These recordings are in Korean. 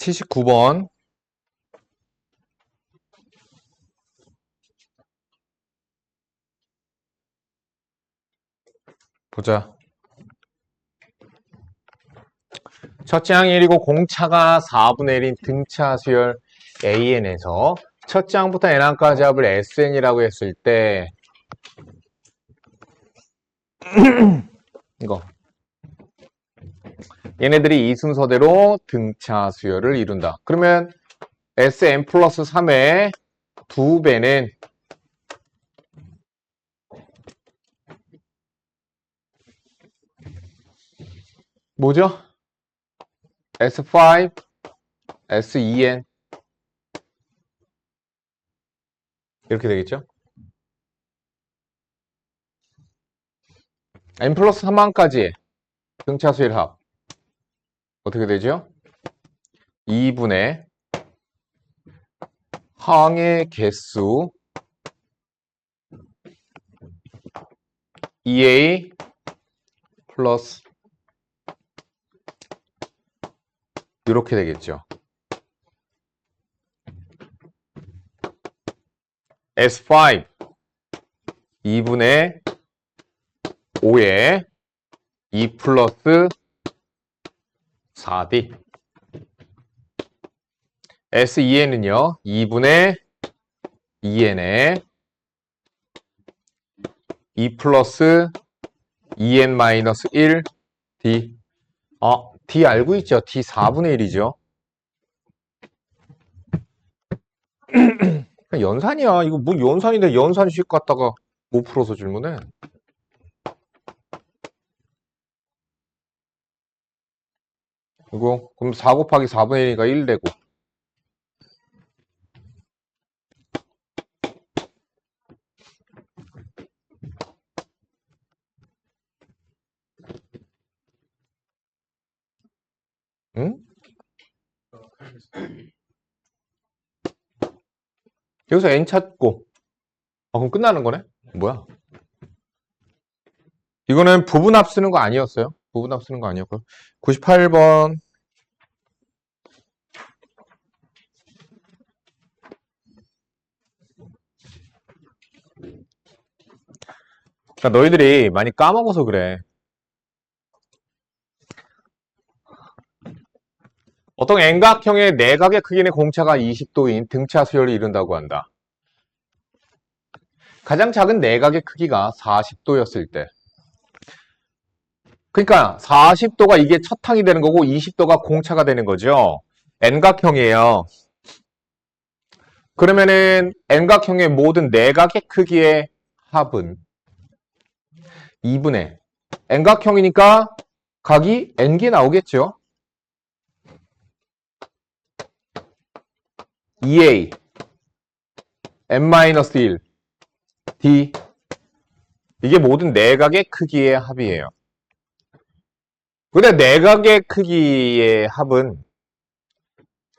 79번. 보자. 첫째 항이 1이고 공차가 4분의 1인 등차 수열 AN에서 첫째 항부터 N항까지 합을 SN이라고 했을 때 이거 얘네들이 이 순서대로 등차 수열을 이룬다. 그러면 SN 플러스 3의 2배는 뭐죠? S5, SEN 이렇게 되겠죠? N 플러스 3항까지의 등차 수열 합 어떻게 되죠? 2분의 항의 개수 EA 플러스 이렇게 되겠죠. S5 2분의 5에 2 플러스 4D SEN은요 2분의 2N에 2 플러스 2N 마이너스 1 D D 알고 있죠? D 4분의 1이죠. 연산이야. 이거 뭐 연산인데 연산식 갖다가 못 풀어서 질문해. 이거 그럼 4 곱하기 4분의 1이니까 1 되고 응? 여기서 n 찾고 그럼 끝나는 거네? 뭐야? 이거는 부분합 쓰는 거 아니었어요? 부분합 쓰는 거 아니었고요. 98번 그러니까 너희들이 많이 까먹어서 그래. 어떤 N각형의 내각의 크기는 공차가 20도인 등차 수열을 이룬다고 한다. 가장 작은 내각의 크기가 40도였을 때. 그러니까 40도가 이게 첫 항이 되는 거고 20도가 공차가 되는 거죠. N각형이에요. 그러면은 N각형의 모든 내각의 크기의 합은 2분의 N각형이니까 각이 N개 나오겠죠. EA N-1 D 이게 모든 내각의 크기의 합이에요. 근데 내각의 크기의 합은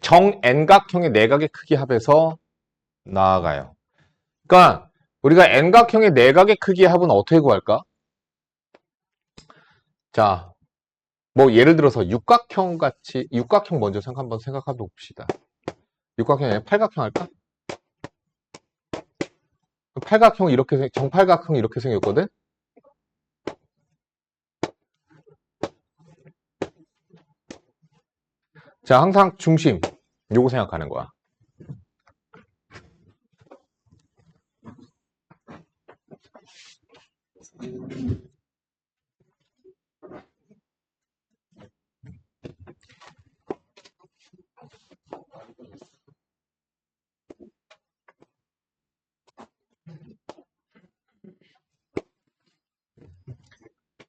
정 N각형의 내각의 크기 합에서 나아가요. 그러니까 우리가 N각형의 내각의 크기의 합은 어떻게 구할까? 자, 뭐 예를 들어서 육각형 같이 육각형 먼저 한번 생각해 봅시다. 육각형이 아니라 팔각형 할까? 팔각형 이렇게 정팔각형 이렇게 생겼거든. 자, 항상 중심 요거 생각하는 거야.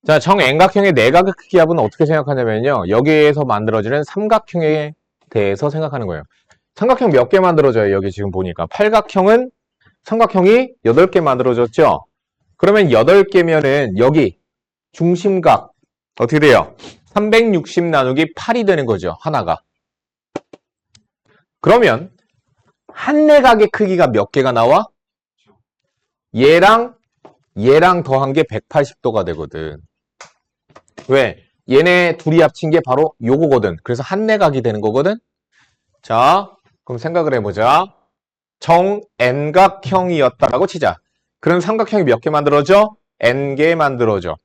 자, 정 N각형의 내각의 크기 합은 어떻게 생각하냐면요. 여기에서 만들어지는 삼각형에 대해서 생각하는 거예요. 삼각형 몇 개 만들어져요? 여기 지금 보니까. 팔각형은 삼각형이 8개 만들어졌죠? 그러면 8개면은 여기 중심각 어떻게 돼요? 360 나누기 8이 되는 거죠. 하나가. 그러면 한 내각의 크기가 몇 개가 나와? 얘랑 더한 게 180도가 되거든. 왜? 얘네 둘이 합친 게 바로 요거거든. 그래서 한 내각이 되는 거거든. 자, 그럼 생각을 해보자. 정N각형이었다라고 치자. 그럼 삼각형이 몇 개 만들어져? N개 만들어져.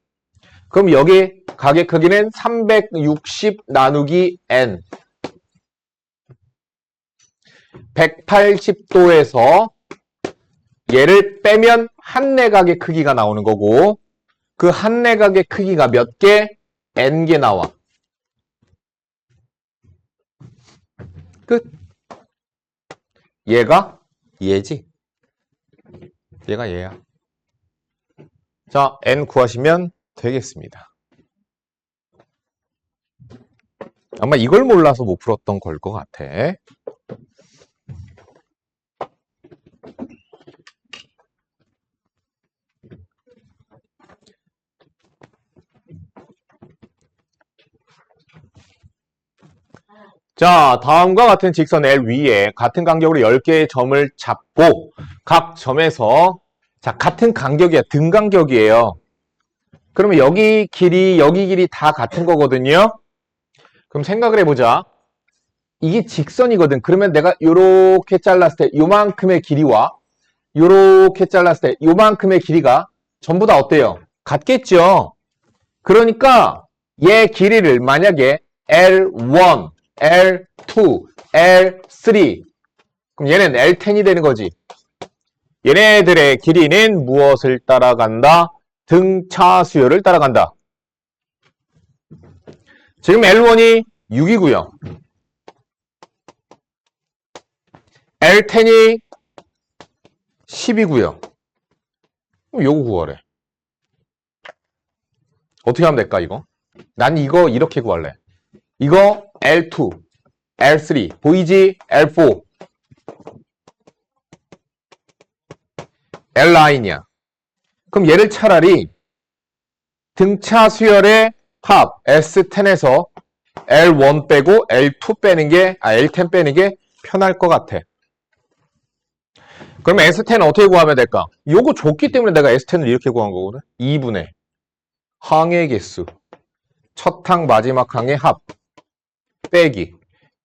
그럼 여기 각의 크기는 360 나누기 N. 180도에서 얘를 빼면 한 내각의 크기가 나오는 거고, 그 한 내각의 크기가 몇 개? N개 나와. 끝. 얘가 얘지. 얘가 얘야. 자, N 구하시면 되겠습니다. 아마 이걸 몰라서 못 풀었던 걸 것 같아. 자, 다음과 같은 직선 L 위에 같은 간격으로 10개의 점을 잡고 각 점에서 자, 같은 간격이야. 등간격이에요. 그러면 여기 길이 다 같은 거거든요. 그럼 생각을 해보자. 이게 직선이거든. 그러면 내가 요렇게 잘랐을 때 요만큼의 길이와 요렇게 잘랐을 때 요만큼의 길이가 전부 다 어때요? 같겠죠? 그러니까 얘 길이를 만약에 L1, L2, L3 그럼 얘는 L10이 되는 거지. 얘네들의 길이는 무엇을 따라간다? 등차 수열을 따라간다. 지금 L1이 6이고요. L10이 10이고요. 그럼 요거 구하래. 어떻게 하면 될까 이거? 난 이거 이렇게 구할래. 이거 L2, L3 보이지? L4 L9이야. 그럼 얘를 차라리 등차 수열의 합 S10에서 L1 빼고 L2 빼는 게 L10 빼는 게 편할 것 같아. 그럼 S10은 어떻게 구하면 될까? 요거 줬기 때문에 내가 S10을 이렇게 구한 거거든. 2분의 항의 개수 첫 항 마지막 항의 합 빼기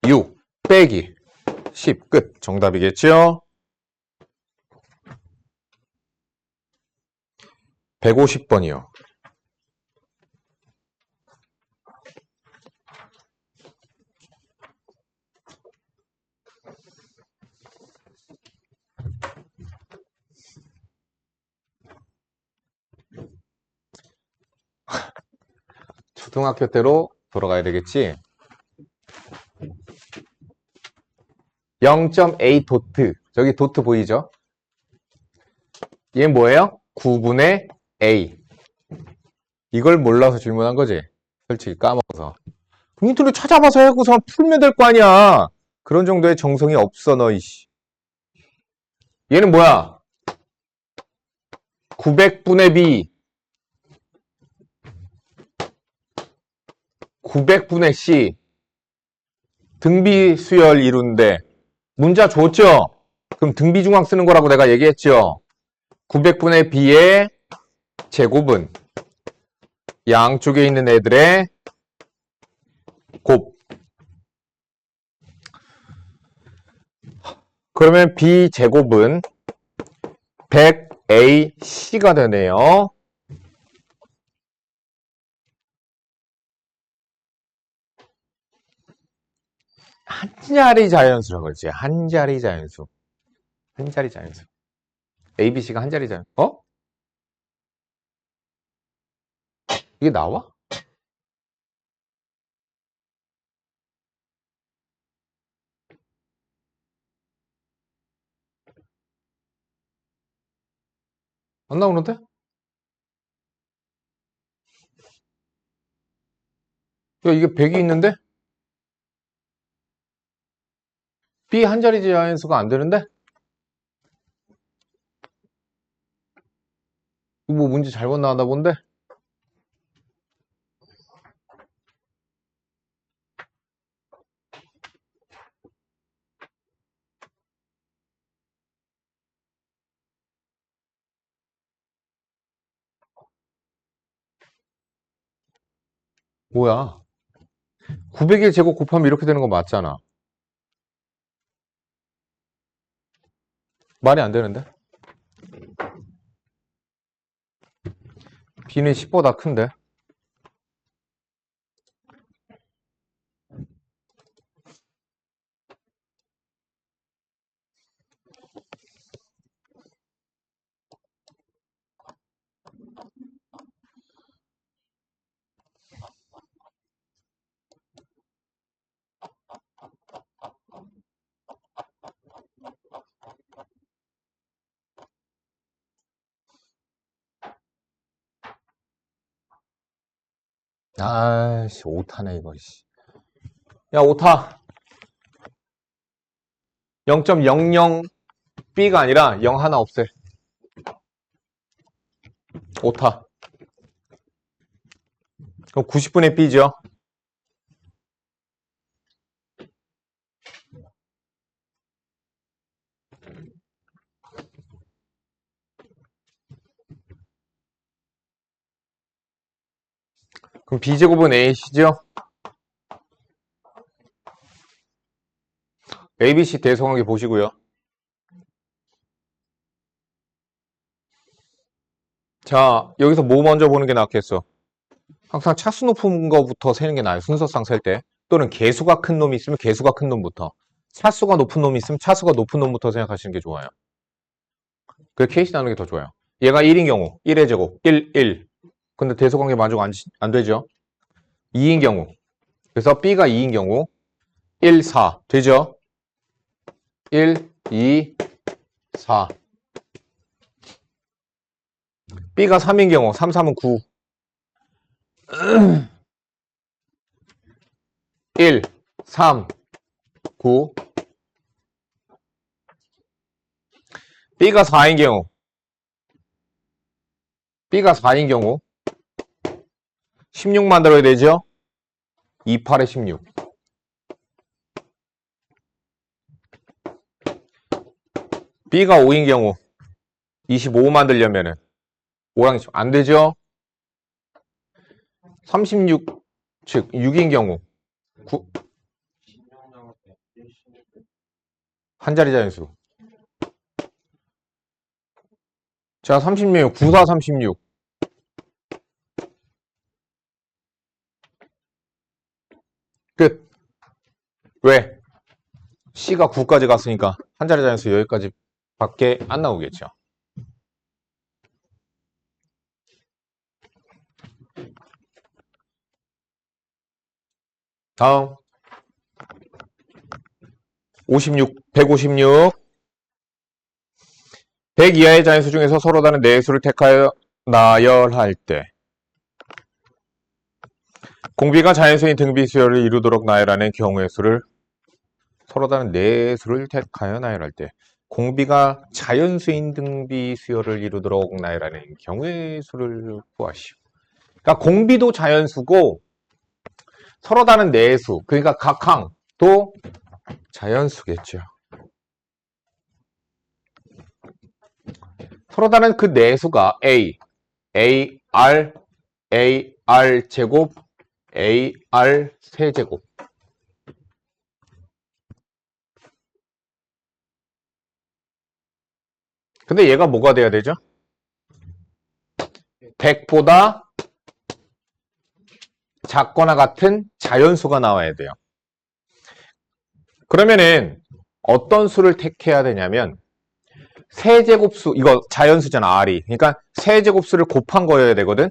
6 빼기 10 끝. 정답이겠죠? 150번이요. 초등학교 때로 돌아가야 되겠지? 0.A 도트. 저기 도트 보이죠? 얘 뭐예요? 9분의 A. 이걸 몰라서 질문한 거지? 솔직히 까먹어서. 인터넷 찾아봐서 해고서 풀면 될 거 아니야. 그런 정도의 정성이 없어, 너, 이씨. 얘는 뭐야? 900분의 B. 900분의 C. 등비 수열 이루는데 문자 줬죠? 그럼 등비 중앙 쓰는 거라고 내가 얘기했죠? 900분의 B의 제곱은 양쪽에 있는 애들의 곱. 그러면 B 제곱은 100AC가 되네요. 한 자리 자연수라고 그러지. 한 자리 자연수. 한 자리 자연수. ABC가 한 자리 자연수. 어? 이게 나와? 안 나오는데? 야, 이게 100이 있는데? B 한 자리 자연수가 안 되는데? 이거 뭐 문제 잘못 나왔나 본데? 뭐야? 900일 제곱 곱하면 이렇게 되는 거 맞잖아. 말이 안 되는데? B는 10보다 큰데? 아이씨, 오타네, 이거, 씨. 야, 오타. 0.00B가 아니라 0 하나 없애. 오타. 그럼 90분의 B죠? 그럼 B제곱은 A시죠? ABC 대성하게 보시고요. 자, 여기서 뭐 먼저 보는 게 낫겠어? 항상 차수 높은 거부터 세는 게 나아요. 순서상 셀 때. 또는 개수가 큰 놈이 있으면 개수가 큰 놈부터. 차수가 높은 놈이 있으면 차수가 높은 놈부터 생각하시는 게 좋아요. 그 케이스 나누는 게 더 좋아요. 얘가 1인 경우 1의 제곱 1, 1. 근데 대소관계 만족 안 되죠? 2인 경우. 그래서 B가 2인 경우 1, 4 되죠? 1, 2, 4. B가 3인 경우 3, 3은 9. 1, 3, 9. B가 4인 경우 B가 4인 경우 16 만들어야 되죠? 2, 8에 16. B가 5인 경우 25 만들려면은 5랑 20. 안 되죠? 36, 즉 6인 경우 9, 한 자리 자연수. 자, 36, 9, 4, 36. 끝. 왜? C가 9까지 갔으니까 한 자리 자연수 여기까지 밖에 안 나오겠죠. 다음 56, 156. 100 이하의 자연수 중에서 서로 다른 네 수를 택하여 나열할 때 공비가 자연수인 등비 수열을 이루도록 나열하는 경우의 수를 서로 다른 네 수를 택하여 나열할 때 공비가 자연수인 등비 수열을 이루도록 나열하는 경우의 수를 구하시오. 그러니까 공비도 자연수고 서로 다른 네 수, 그러니까 각항도 자연수겠죠. 서로 다른 그 네 수가 A, AR, AR 제곱, AR 세제곱. 근데 얘가 뭐가 돼야 되죠? 100보다 작거나 같은 자연수가 나와야 돼요. 그러면은 어떤 수를 택해야 되냐면 세제곱수, 이거 자연수잖아, R이. 그러니까 세제곱수를 곱한 거여야 되거든.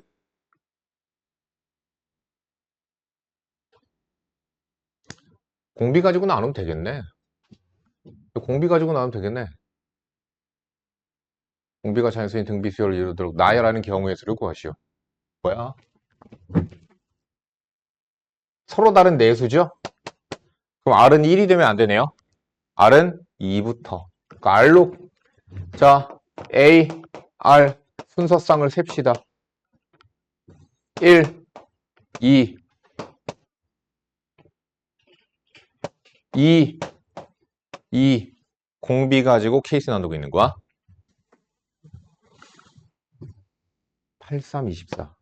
공비 가지고 나누면 되겠네. 공비 가지고 나누면 되겠네. 공비가 자연수인 등비 수열을 이루도록 나열하는 경우의 수를 구하시오. 뭐야? 서로 다른 네 수죠? 그럼 R은 1이 되면 안 되네요. R은 2부터. 그러니까 R로, 자, A, R 순서쌍을 셉시다. 1, 2, 2, 2. 공비 가지고 케이스 나누고 있는 거야. 8, 3, 24.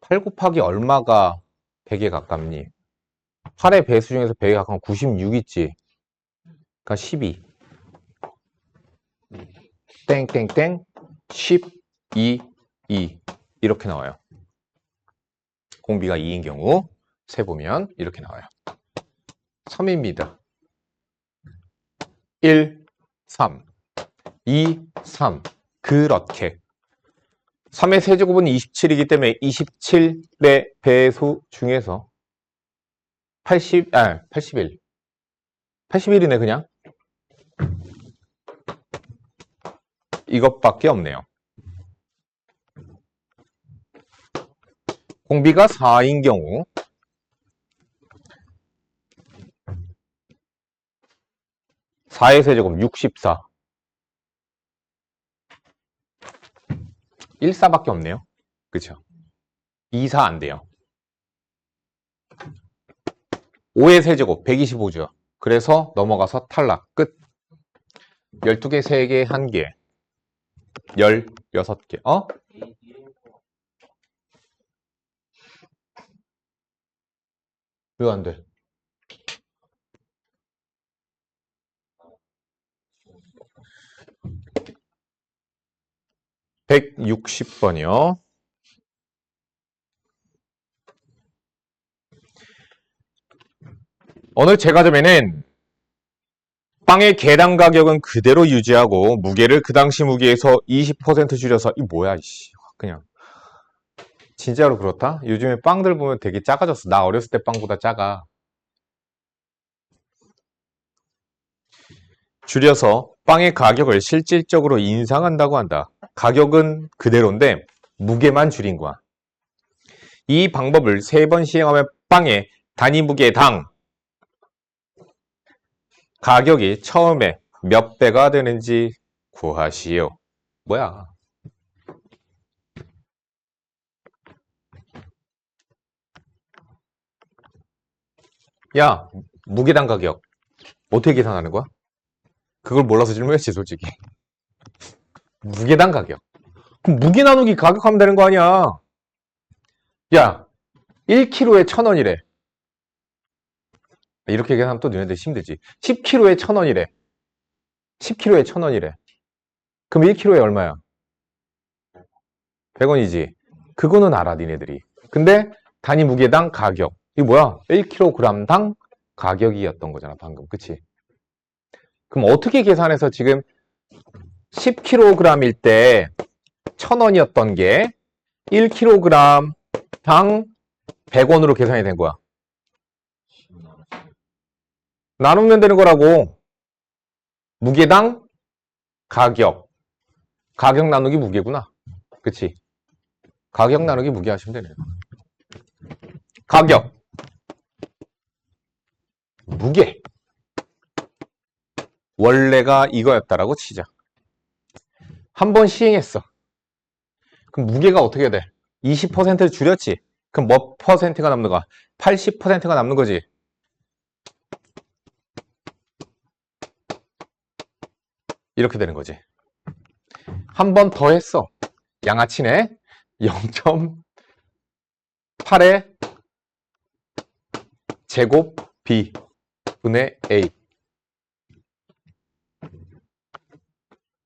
8 곱하기 얼마가 100에 가깝니? 8의 배수 중에서 100에 가까운 96 있지. 그러니까 12. 땡땡땡 12, 2 이렇게 나와요. 공비가 2인 경우 세보면 이렇게 나와요. 3입니다. 1, 3, 2, 3 그렇게 3의 세제곱은 27이기 때문에 27의 배수 중에서 81 81이네 그냥 이것밖에 없네요. 공비가 4인 경우 4의 세제곱 64 14밖에 없네요. 그쵸? 24 안 돼요. 5의 세제곱 125죠. 그래서 넘어가서 탈락. 끝. 12개, 3개, 1개. 16개. 어? 왜 안 돼? 160번이요. 오늘 제과점에는 빵의 계량 가격은 그대로 유지하고 무게를 그 당시 무게에서 20% 줄여서 이 뭐야 이씨 그냥 진짜로 그렇다? 요즘에 빵들 보면 되게 작아졌어. 나 어렸을 때 빵보다 작아. 줄여서 빵의 가격을 실질적으로 인상한다고 한다. 가격은 그대로인데 무게만 줄인 거야. 이 방법을 3번 시행하면 빵의 단위 무게당 가격이 처음에 몇 배가 되는지 구하시오. 뭐야? 야, 무게당 가격 어떻게 계산하는 거야? 그걸 몰라서 질문했지 솔직히. 무게당 가격. 그럼 무게 나누기 가격하면 되는 거 아니야? 야, 1kg에 1,000원이래. 이렇게 계산하면 또 너네들 힘들지. 10kg에 1,000원이래. 10kg에 1,000원이래. 그럼 1kg에 얼마야? 100원이지. 그거는 알아, 니네들이. 근데 단위 무게당 가격. 이게 뭐야? 1kg당 가격이었던 거잖아, 방금. 그치? 그럼 어떻게 계산해서 지금 10kg일 때 1,000원이었던 게 1kg당 100원으로 계산이 된 거야? 나누면 되는 거라고. 무게당 가격. 가격 나누기 무게구나. 그치? 가격 나누기 무게 하시면 되네요. 가격. 무게. 원래가 이거였다라고 치자. 한 번 시행했어. 그럼 무게가 어떻게 돼? 20%를 줄였지. 그럼 몇 퍼센트가 남는 거야? 80%가 남는 거지. 이렇게 되는 거지. 한 번 더 했어. 양아치네. 0.8의 제곱 B 분의 A.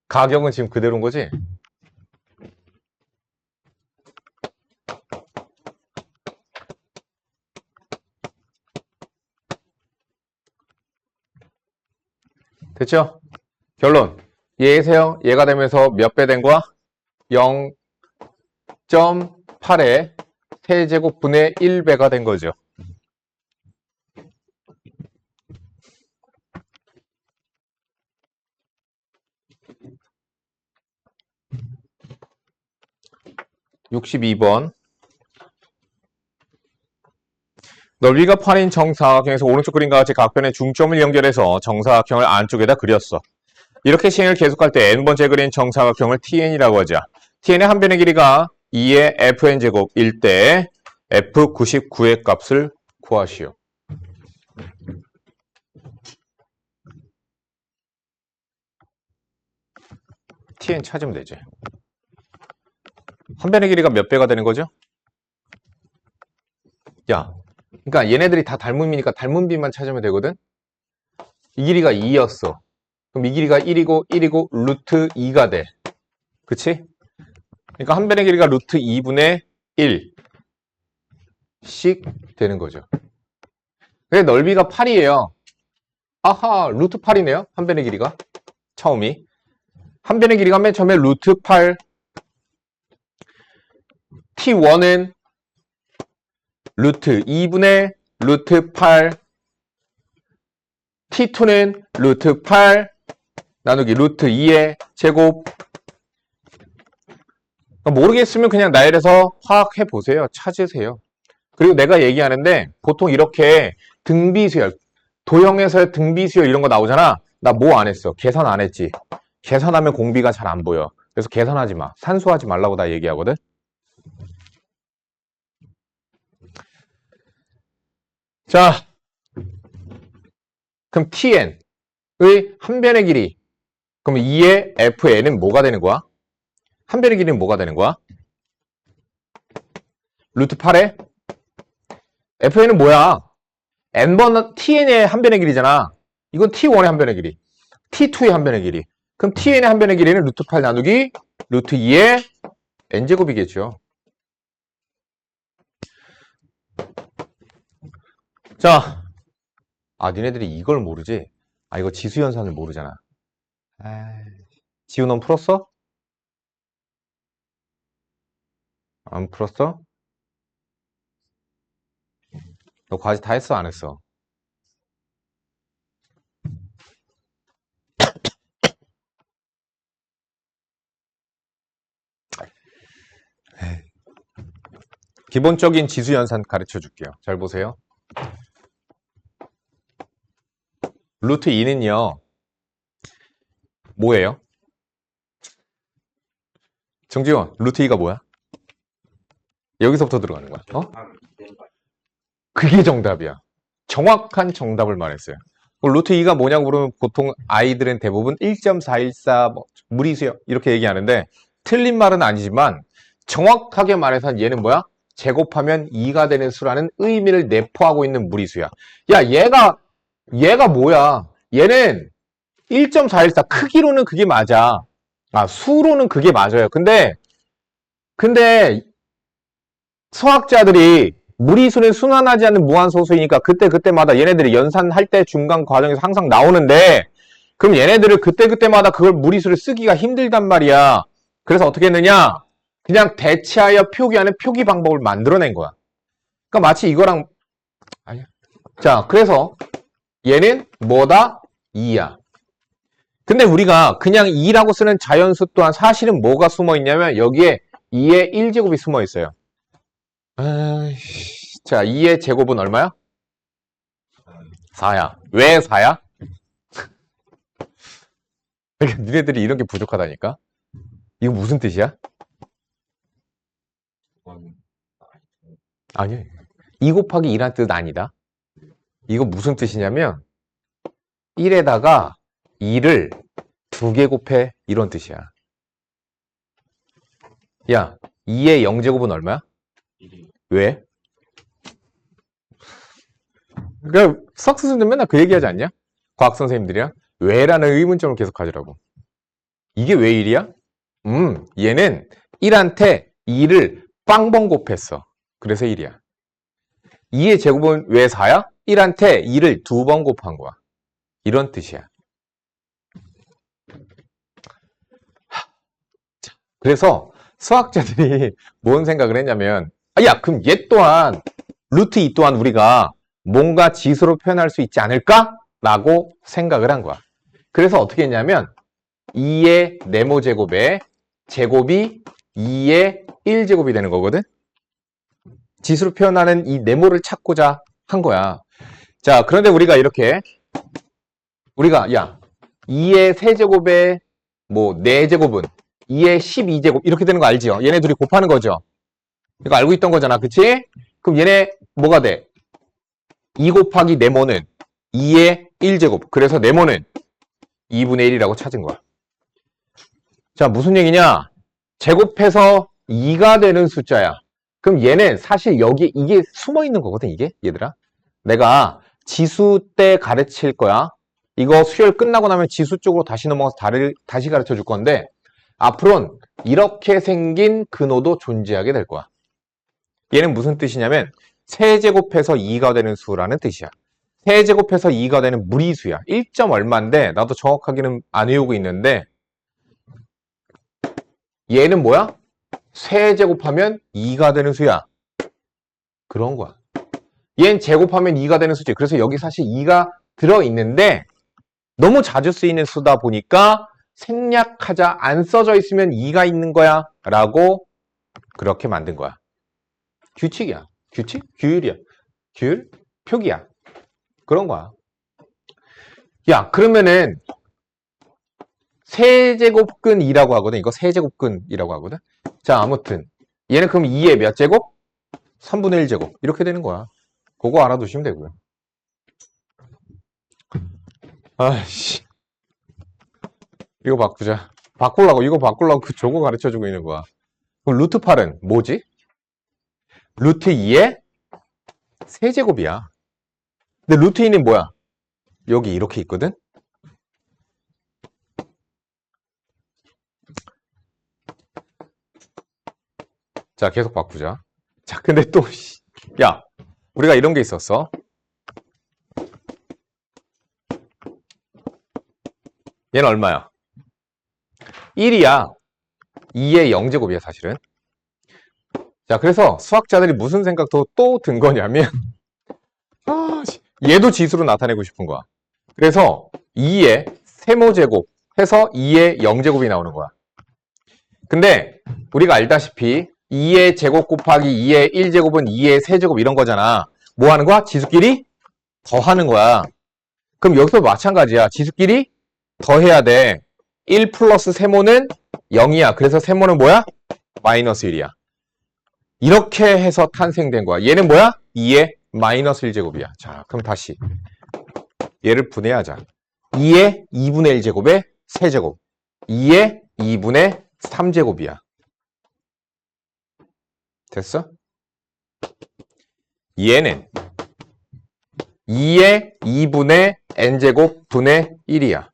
가격은 지금 그대로인 거지? 됐죠? 결론. 얘세요. 얘가 되면서 몇 배 된 거야? 0.8의 세제곱분의 1배가 된 거죠. (62번) 넓이가 8인 정사각형에서 오른쪽 그림과 같이 각변의 중점을 연결해서 정사각형을 안쪽에다 그렸어. 이렇게 시행을 계속할 때 n번째 그린 정사각형을 TN이라고 하자. TN의 한 변의 길이가 2의 FN제곱일 때 F99의 값을 구하시오. TN 찾으면 되지. 한 변의 길이가 몇 배가 되는 거죠? 야, 그러니까 얘네들이 다 닮음이니까 닮음비만 찾으면 되거든? 이 길이가 2였어. 그럼 이 길이가 1이고 루트 2가 돼. 그치? 그러니까 한 변의 길이가 루트 2분의 1씩 되는 거죠. 근데 넓이가 8이에요. 아하, 루트 8이네요. 한 변의 길이가. 처음이. 한 변의 길이가 맨 처음에 루트 8. t1은 루트 2분의 루트 8. t2는 루트 8 나누기 루트 2의 제곱. 모르겠으면 그냥 나열해서 화학해 보세요. 찾으세요. 그리고 내가 얘기하는데 보통 이렇게 등비수열, 도형에서의 등비수열 이런 거 나오잖아. 나 뭐 안 했어? 계산 안 했지. 계산하면 공비가 잘 안 보여. 그래서 계산하지 마. 산수하지 말라고 다 얘기하거든. 자, 그럼 tn의 한 변의 길이. 그럼 2의 fn은 뭐가 되는 거야? 한 변의 길이는 뭐가 되는 거야? 루트 8에 fn은 뭐야? n번 tn의 한 변의 길이잖아. 이건 t1의 한 변의 길이, t2의 한 변의 길이. 그럼 tn의 한 변의 길이는 루트 8 나누기 루트 2의 n제곱이겠죠. 자, 니네들이 이걸 모르지? 이거 지수연산을 모르잖아. 지우 넌 풀었어? 안 풀었어? 너 과제 다 했어? 안 했어? 기본적인 지수연산 가르쳐 줄게요. 잘 보세요. 루트 2는요. 뭐예요? 정지원, 루트 2가 뭐야? 여기서부터 들어가는 거야. 그게 정답이야. 정확한 정답을 말했어요. 루트 2가 뭐냐고 물으면 보통 아이들은 대부분 1.414 무리수요 이렇게 얘기하는데 틀린 말은 아니지만 정확하게 말해서 얘는 뭐야? 제곱하면 2가 되는 수라는 의미를 내포하고 있는 무리수야. 야, 얘가 뭐야? 얘는 1.414 크기로는 그게 맞아. 수로는 그게 맞아요. 근데 수학자들이 무리수는 순환하지 않는 무한소수이니까 그때마다 얘네들이 연산할 때 중간 과정에서 항상 나오는데 그럼 얘네들을 그때마다 그걸 무리수를 쓰기가 힘들단 말이야. 그래서 어떻게 했느냐? 그냥 대체하여 표기하는 표기 방법을 만들어낸 거야. 그러니까 마치 이거랑 자, 그래서 얘는 뭐다? 2야. 근데 우리가 그냥 2라고 쓰는 자연수 또한 사실은 뭐가 숨어 있냐면 여기에 2의 1제곱이 숨어 있어요. 자, 2의 제곱은 얼마야? 4야. 왜 4야? 그러니까 니네들이 이런 게 부족하다니까? 이거 무슨 뜻이야? 아니, 2 곱하기 2란 뜻 아니다. 이거 무슨 뜻이냐면 1에다가 2를 2개 곱해 이런 뜻이야. 야, 2의 0제곱은 얼마야? 왜? 그러니까 수학 선생님들 맨날 그 얘기하지 않냐? 과학 선생님들이랑 왜라는 의문점을 계속 가지라고. 이게 왜 1이야? 얘는 1한테 2를 빵번 곱했어. 그래서 1이야. 2의 제곱은 왜 4야? 1한테 2를 2번 곱한 거야. 이런 뜻이야. 그래서 수학자들이 뭔 생각을 했냐면 야, 그럼 얘 또한 루트 2 또한 우리가 뭔가 지수로 표현할 수 있지 않을까? 라고 생각을 한 거야. 그래서 어떻게 했냐면 2의 네모 제곱에 제곱이 2의 1제곱이 되는 거거든. 지수로 표현하는 이 네모를 찾고자 한 거야. 자, 그런데 우리가 야, 2의 세제곱에 뭐 4제곱은 2의 12제곱 이렇게 되는 거 알지요? 얘네 둘이 곱하는 거죠. 이거 알고 있던 거잖아. 그치? 그럼 얘네 뭐가 돼? 2 곱하기 네모는 2의 1제곱. 그래서 네모는 2분의 1이라고 찾은 거야. 자, 무슨 얘기냐? 제곱해서 2가 되는 숫자야. 그럼 얘는 사실 여기 이게 숨어 있는 거거든, 이게 얘들아. 내가 지수 때 가르칠 거야. 이거 수열 끝나고 나면 지수 쪽으로 다시 넘어가서 다시 가르쳐 줄 건데 앞으로는 이렇게 생긴 근호도 존재하게 될 거야. 얘는 무슨 뜻이냐면 세제곱해서 2가 되는 수라는 뜻이야. 세제곱해서 2가 되는 무리수야. 1점 얼마인데 나도 정확하게는 안 외우고 있는데 얘는 뭐야? 세제곱하면 2가 되는 수야. 그런 거야. 얘는 제곱하면 2가 되는 수지. 그래서 여기 사실 2가 들어있는데 너무 자주 쓰이는 수다 보니까 생략하자, 안 써져 있으면 2가 있는 거야 라고 그렇게 만든 거야. 규칙이야. 규칙? 규율이야. 규율? 표기야. 그런 거야. 야, 그러면은 세제곱근이라고 하거든. 이거 세제곱근이라고 하거든. 자, 아무튼 얘는 그럼 2의 몇 제곱? 3분의 1제곱. 이렇게 되는 거야. 그거 알아두시면 되고요. 아이씨. 이거 바꾸자. 이거 바꾸려고 저거 가르쳐주고 있는 거야. 그럼 루트 8은 뭐지? 루트 2의 세제곱이야. 근데 루트 2는 뭐야? 여기 이렇게 있거든? 자, 계속 바꾸자. 자, 근데 또, 야, 우리가 이런 게 있었어. 얘는 얼마야? 1이야. 2의 0제곱이야, 사실은. 자, 그래서 수학자들이 무슨 생각도 또 든 거냐면, 얘도 지수로 나타내고 싶은 거야. 그래서 2의 세모제곱 해서 2의 0제곱이 나오는 거야. 근데 우리가 알다시피 2의 제곱 곱하기 2의 1제곱은 2의 세제곱 이런 거잖아. 뭐 하는 거야? 지수끼리 더하는 거야. 그럼 여기서 마찬가지야. 지수끼리 더해야 돼. 1 플러스 세모는 0이야. 그래서 세모는 뭐야? 마이너스 1이야. 이렇게 해서 탄생된 거야. 얘는 뭐야? 2의 마이너스 1제곱이야. 자, 그럼 다시 얘를 분해하자. 2의 2분의 1제곱의 세제곱. 2의 2분의 3제곱이야. 됐어? 얘는 2의 2분의 n제곱 분의 1이야.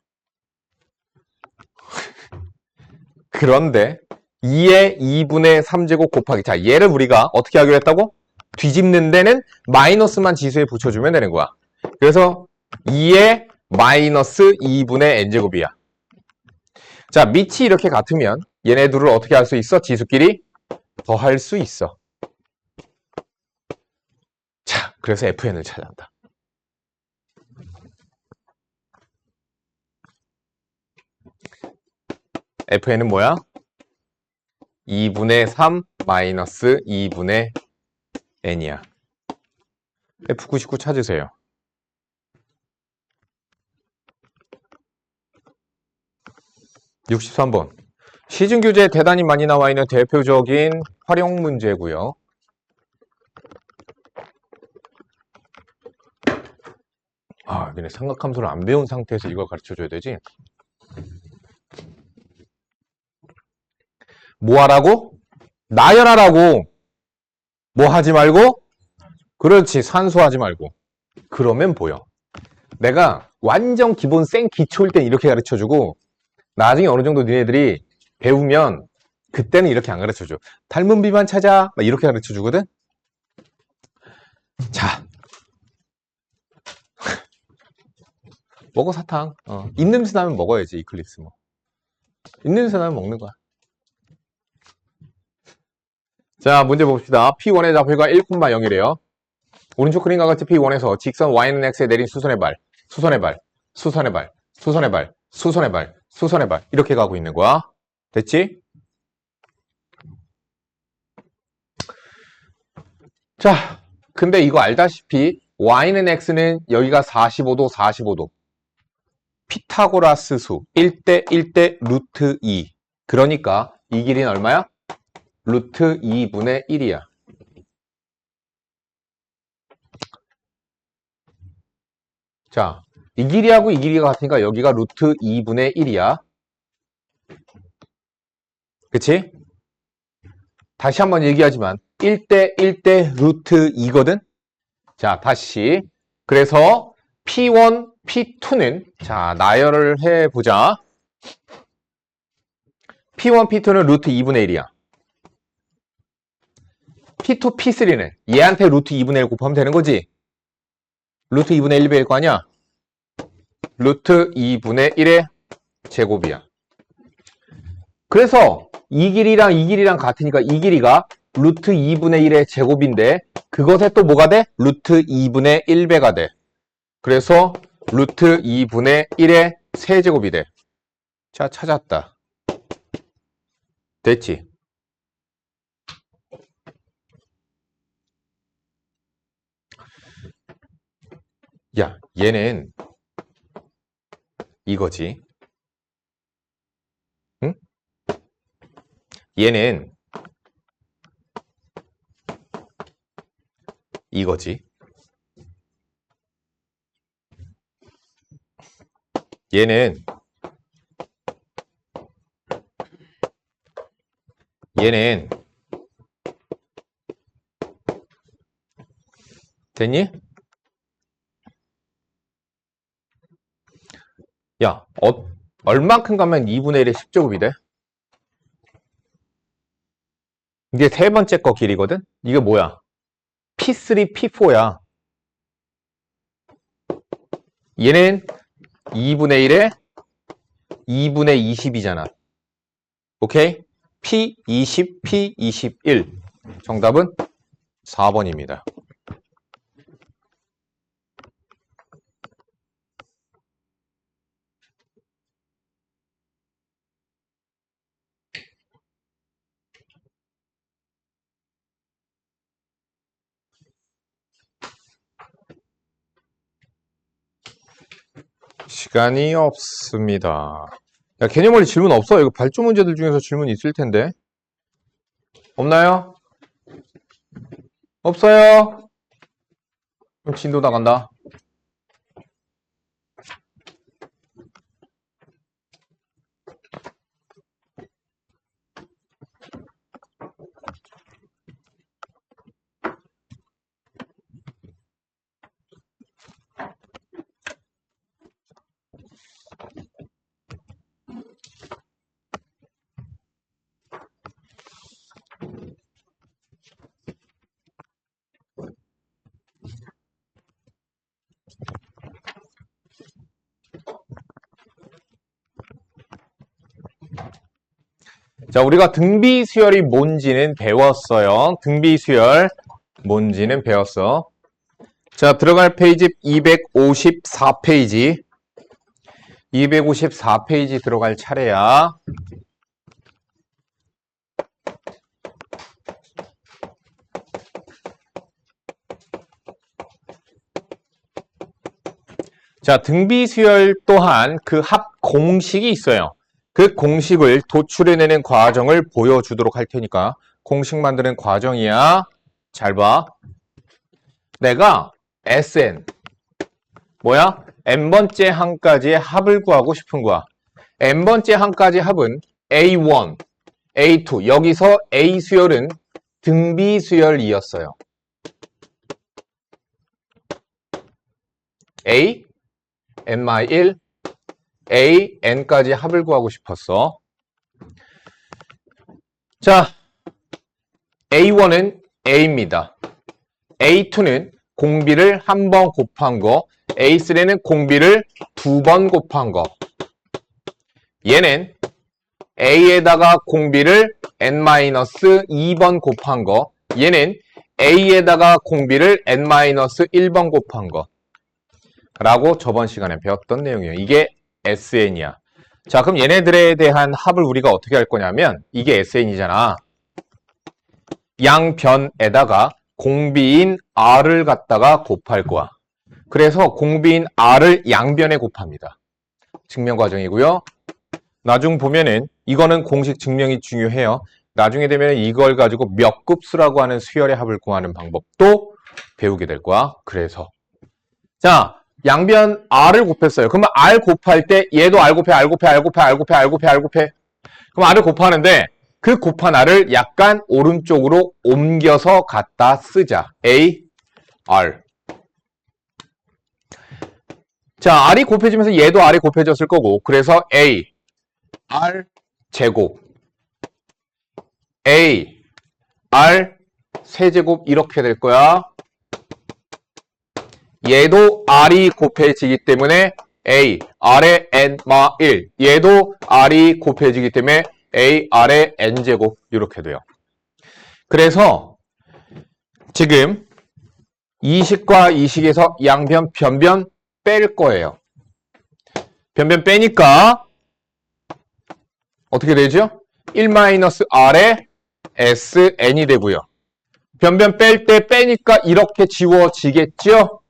그런데 2의 2분의 3제곱 곱하기, 자, 얘를 우리가 어떻게 하기로 했다고? 뒤집는 데는 마이너스만 지수에 붙여주면 되는 거야. 그래서 2의 마이너스 2분의 n제곱이야. 자, 밑이 이렇게 같으면 얘네들을 어떻게 할 수 있어? 지수끼리 더할 수 있어. 자, 그래서 FN을 찾아낸다. FN은 뭐야? 2분의 3 마이너스 2분의 n이야. F99 찾으세요. (63번) 시중 교재에 대단히 많이 나와 있는 대표적인 활용 문제고요. 아, 근데 삼각함수를 안 배운 상태에서 이걸 가르쳐줘야 되지? 뭐 하라고? 나열하라고. 뭐 하지 말고? 그렇지, 산수하지 말고. 그러면 보여. 내가 완전 기본 생 기초일 땐 이렇게 가르쳐주고 나중에 어느 정도 니네들이 배우면 그때는 이렇게 안 가르쳐줘. 닮은 비만 찾아. 막 이렇게 가르쳐주거든? 자. 먹어, 사탕. 입냄새 나면 먹어야지, 이클립스 뭐. 입냄새 나면 먹는 거야. 자, 문제 봅시다. P1의 좌표가 1,0이래요. 오른쪽 그림과 같이 P1에서 직선 Y는 X에 내린 수선의 발, 수선의 발, 수선의 발, 수선의 발, 수선의 발, 수선의 발 이렇게 가고 있는 거야. 됐지? 자, 근데 이거 알다시피 Y는 X는 여기가 45도, 45도. 피타고라스 수 1대 1대 루트 2. 그러니까 이 길이는 얼마야? 루트 2분의 1이야. 자, 이 길이하고 이 길이가 같으니까 여기가 루트 2분의 1이야. 그치? 다시 한번 얘기하지만 1대 1대 루트 2거든. 자, 다시. 그래서 P1, P2는 자, 나열을 해보자. P1, P2는 루트 2분의 1이야. P2, P3는 얘한테 루트 2분의 1 곱하면 되는 거지. 루트 2분의 1 배일 거 아니야? 루트 2분의 1의 제곱이야. 그래서 이 길이랑 이 길이랑 같으니까 이 길이가 루트 2분의 1의 제곱인데 그것에 또 뭐가 돼? 루트 2분의 1배가 돼. 그래서 루트 2분의 1의 세제곱이 돼. 자, 찾았다. 됐지? 야, 얘는 이거지. 응? 얘는 이거지. 얘는 됐니? 야, 얼만큼 가면 2분의 1의 10제곱이 돼? 이게 세 번째 거 길이거든? 이게 뭐야? P3, P4야. 얘는 2분의 1에 2분의 20이잖아. 오케이? P20, P21. 정답은 4번입니다. 시간이 없습니다. 야, 개념원리 질문 없어? 이거 발주 문제들 중에서 질문 있을 텐데. 없나요? 없어요? 그럼 진도 나간다. 자, 우리가 등비수열이 뭔지는 배웠어요. 등비수열 뭔지는 배웠어. 자, 들어갈 페이지 254페이지. 254페이지 들어갈 차례야. 자, 등비수열 또한 그 합 공식이 있어요. 그 공식을 도출해내는 과정을 보여주도록 할 테니까 공식 만드는 과정이야. 잘 봐. 내가 Sn 뭐야? n번째 항까지의 합을 구하고 싶은 거야. n번째 항까지 합은 A1, A2 여기서 A 수열은 등비수열이었어요. A, n-1, A, n까지 합을 구하고 싶었어. 자, A1은 A입니다. A2는 공비를 한 번 곱한 거, A3는 공비를 두 번 곱한 거. 얘는 A에다가 공비를 n-2번 곱한 거. 얘는 A에다가 공비를 n-1번 곱한 거. 라고 저번 시간에 배웠던 내용이에요. 이게 SN이야. 자, 그럼 얘네들에 대한 합을 우리가 어떻게 할 거냐면 이게 SN이잖아. 양변에다가 공비인 R을 갖다가 곱할 거야. 그래서 공비인 R을 양변에 곱합니다. 증명 과정이고요. 나중 보면은 이거는 공식 증명이 중요해요. 나중에 되면 이걸 가지고 몇 급수라고 하는 수열의 합을 구하는 방법도 배우게 될 거야. 그래서 자, 양변 R을 곱했어요. 그러면 R 곱할 때 얘도 R 곱해, R 곱해, R 곱해, R 곱해, R 곱해, R 곱해. 그럼 R을 곱하는데 그 곱한 r을 약간 오른쪽으로 옮겨서 갖다 쓰자. A, R. 자, r이 곱해지면서 얘도 r이 곱해졌을 거고, 그래서 A, R 제곱, A, R 세제곱 이렇게 될 거야. 얘도 r이 곱해지기 때문에 A, R의 n 마 1. 얘도 r이 곱해지기 때문에 A, R의 n제곱 이렇게 돼요. 그래서 지금 이식과 이식에서 양변, 변변 뺄 거예요. 변변 빼니까 어떻게 되죠? 1-r의 sn이 되고요. 변변 뺄 때 빼니까 이렇게 지워지겠죠?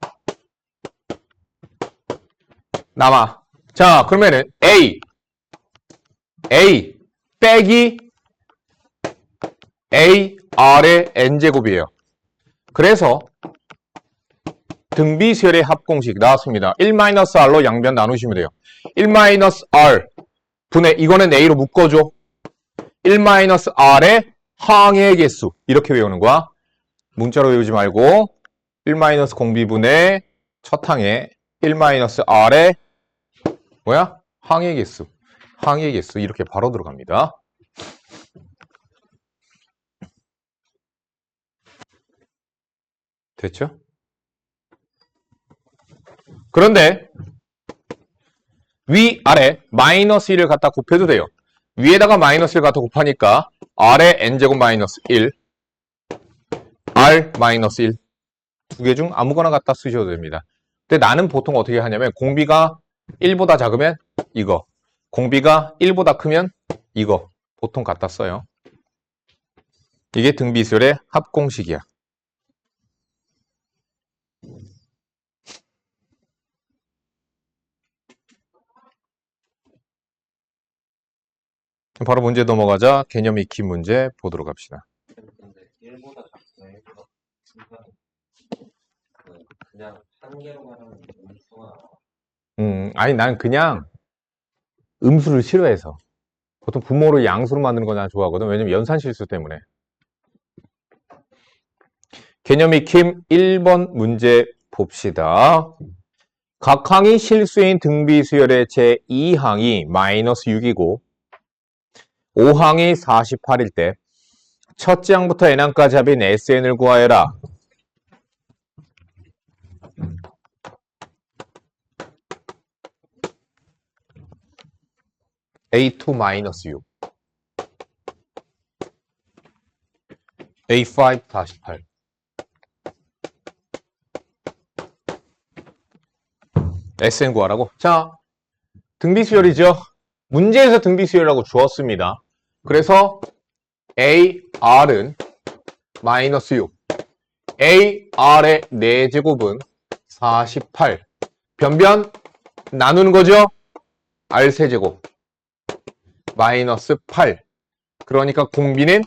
남아. 자, 그러면은 A 빼기 AR의 n제곱이에요. 그래서 등비수열의 합공식 나왔습니다. 1-r로 양변 나누시면 돼요. 1-r 분의 이거는 A로 묶어줘. 1-r의 항의 개수 이렇게 외우는 거야. 문자로 외우지 말고 1-공비분의 첫 항에 1-r의 뭐야? 항의 개수. 항의 개수 이렇게 바로 들어갑니다. 됐죠? 그런데 위, 아래 마이너스 1을 갖다 곱해도 돼요. 위에다가 마이너스 1을 갖다 곱하니까 r의 n제곱 마이너스 1, r 마이너스 1 두 개 중 아무거나 갖다 쓰셔도 됩니다. 근데 나는 보통 어떻게 하냐면 공비가 1보다 작으면 이거, 공비가 1보다 크면 이거 보통 갖다 써요. 이게 등비수열의 합공식이야. 바로 문제 넘어가자. 개념 익히 문제 보도록 합시다. 근데 1보다 작으면 1보다 그냥 한 개로 말하면 음수가 아니 난 그냥 음수를 싫어해서 보통 분모를 양수로 만드는 거 난 좋아하거든. 왜냐면 연산 실수 때문에. 개념 익힘 1번 문제 봅시다. 각 항이 실수인 등비수열의 제2항이 마이너스 6이고 5항이 48일 때 첫째 항부터 n항까지 합인 SN을 구하여라. A2-6 A5-8 SN 구하라고? 자, 등비수열이죠. 문제에서 등비수열이라고 주었습니다. 그래서 AR은 마이너스 6 AR의 4제곱은 48 변변 나누는 거죠. R 세제곱 마이너스 8 그러니까 공비는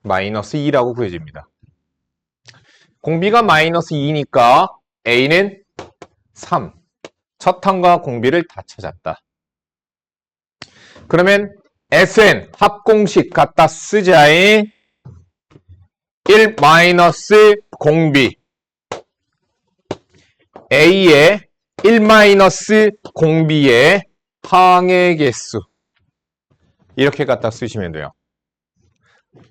마이너스 2라고 구해집니다. 공비가 마이너스 2니까 A는 3 첫 항과 공비를 다 찾았다. 그러면 SN 합공식 갖다 쓰자인 1 마이너스 공비 A의 1 마이너스 공비의 항의 개수 이렇게 갖다 쓰시면 돼요.